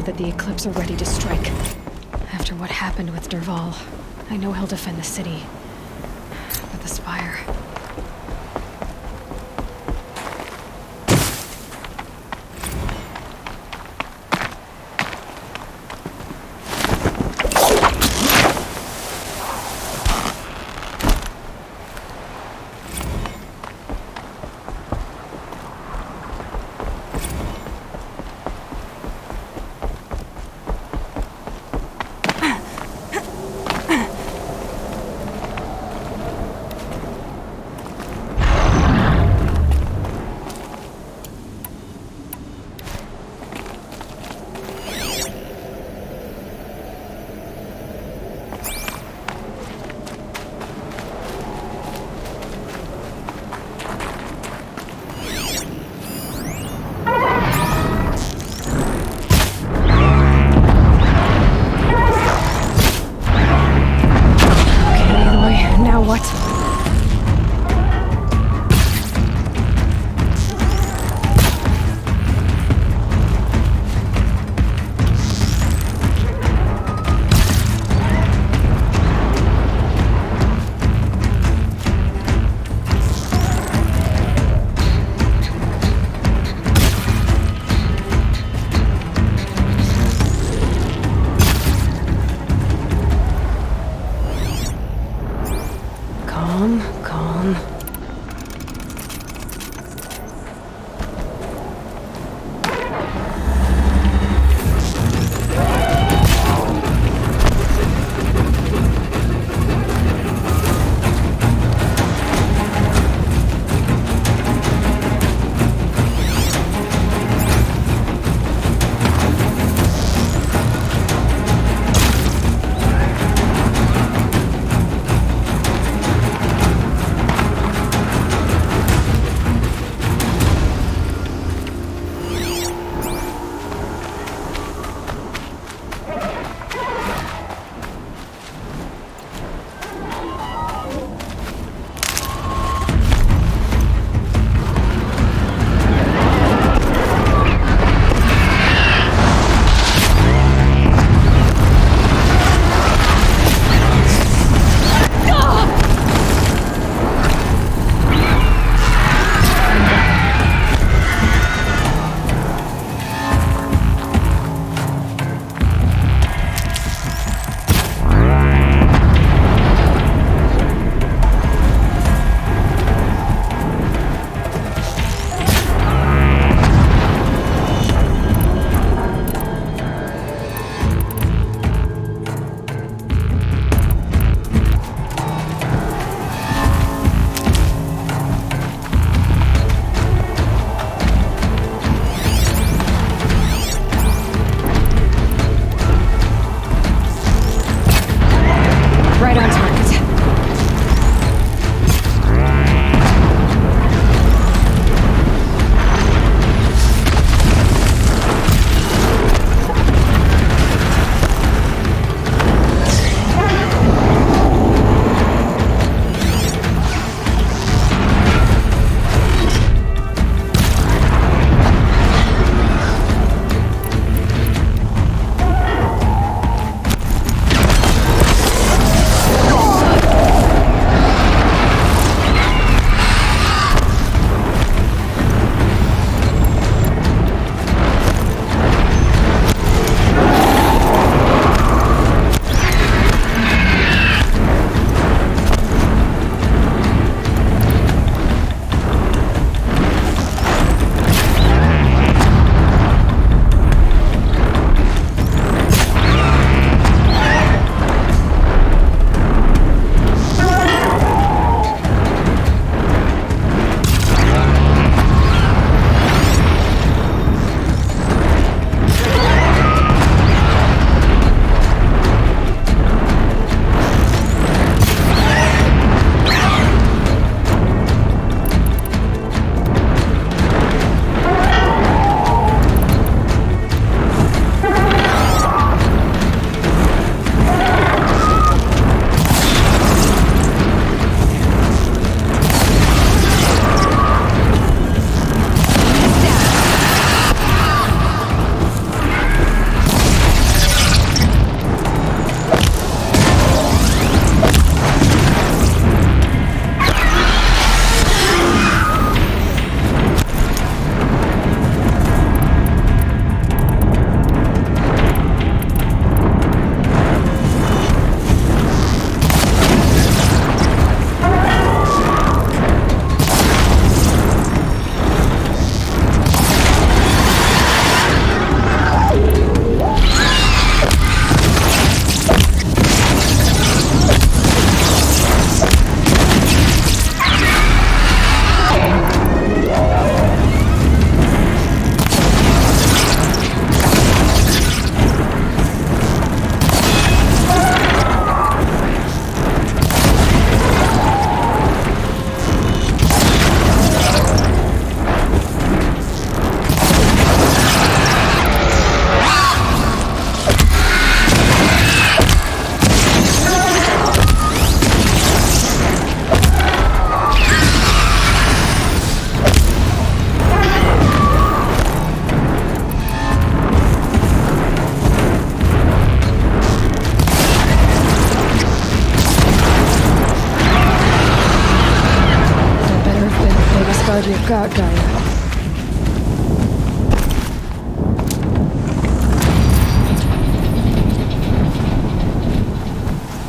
That the Eclipse are ready to strike. After what happened with Derval, I know he'll defend the city. But the Spire... You got Gaia.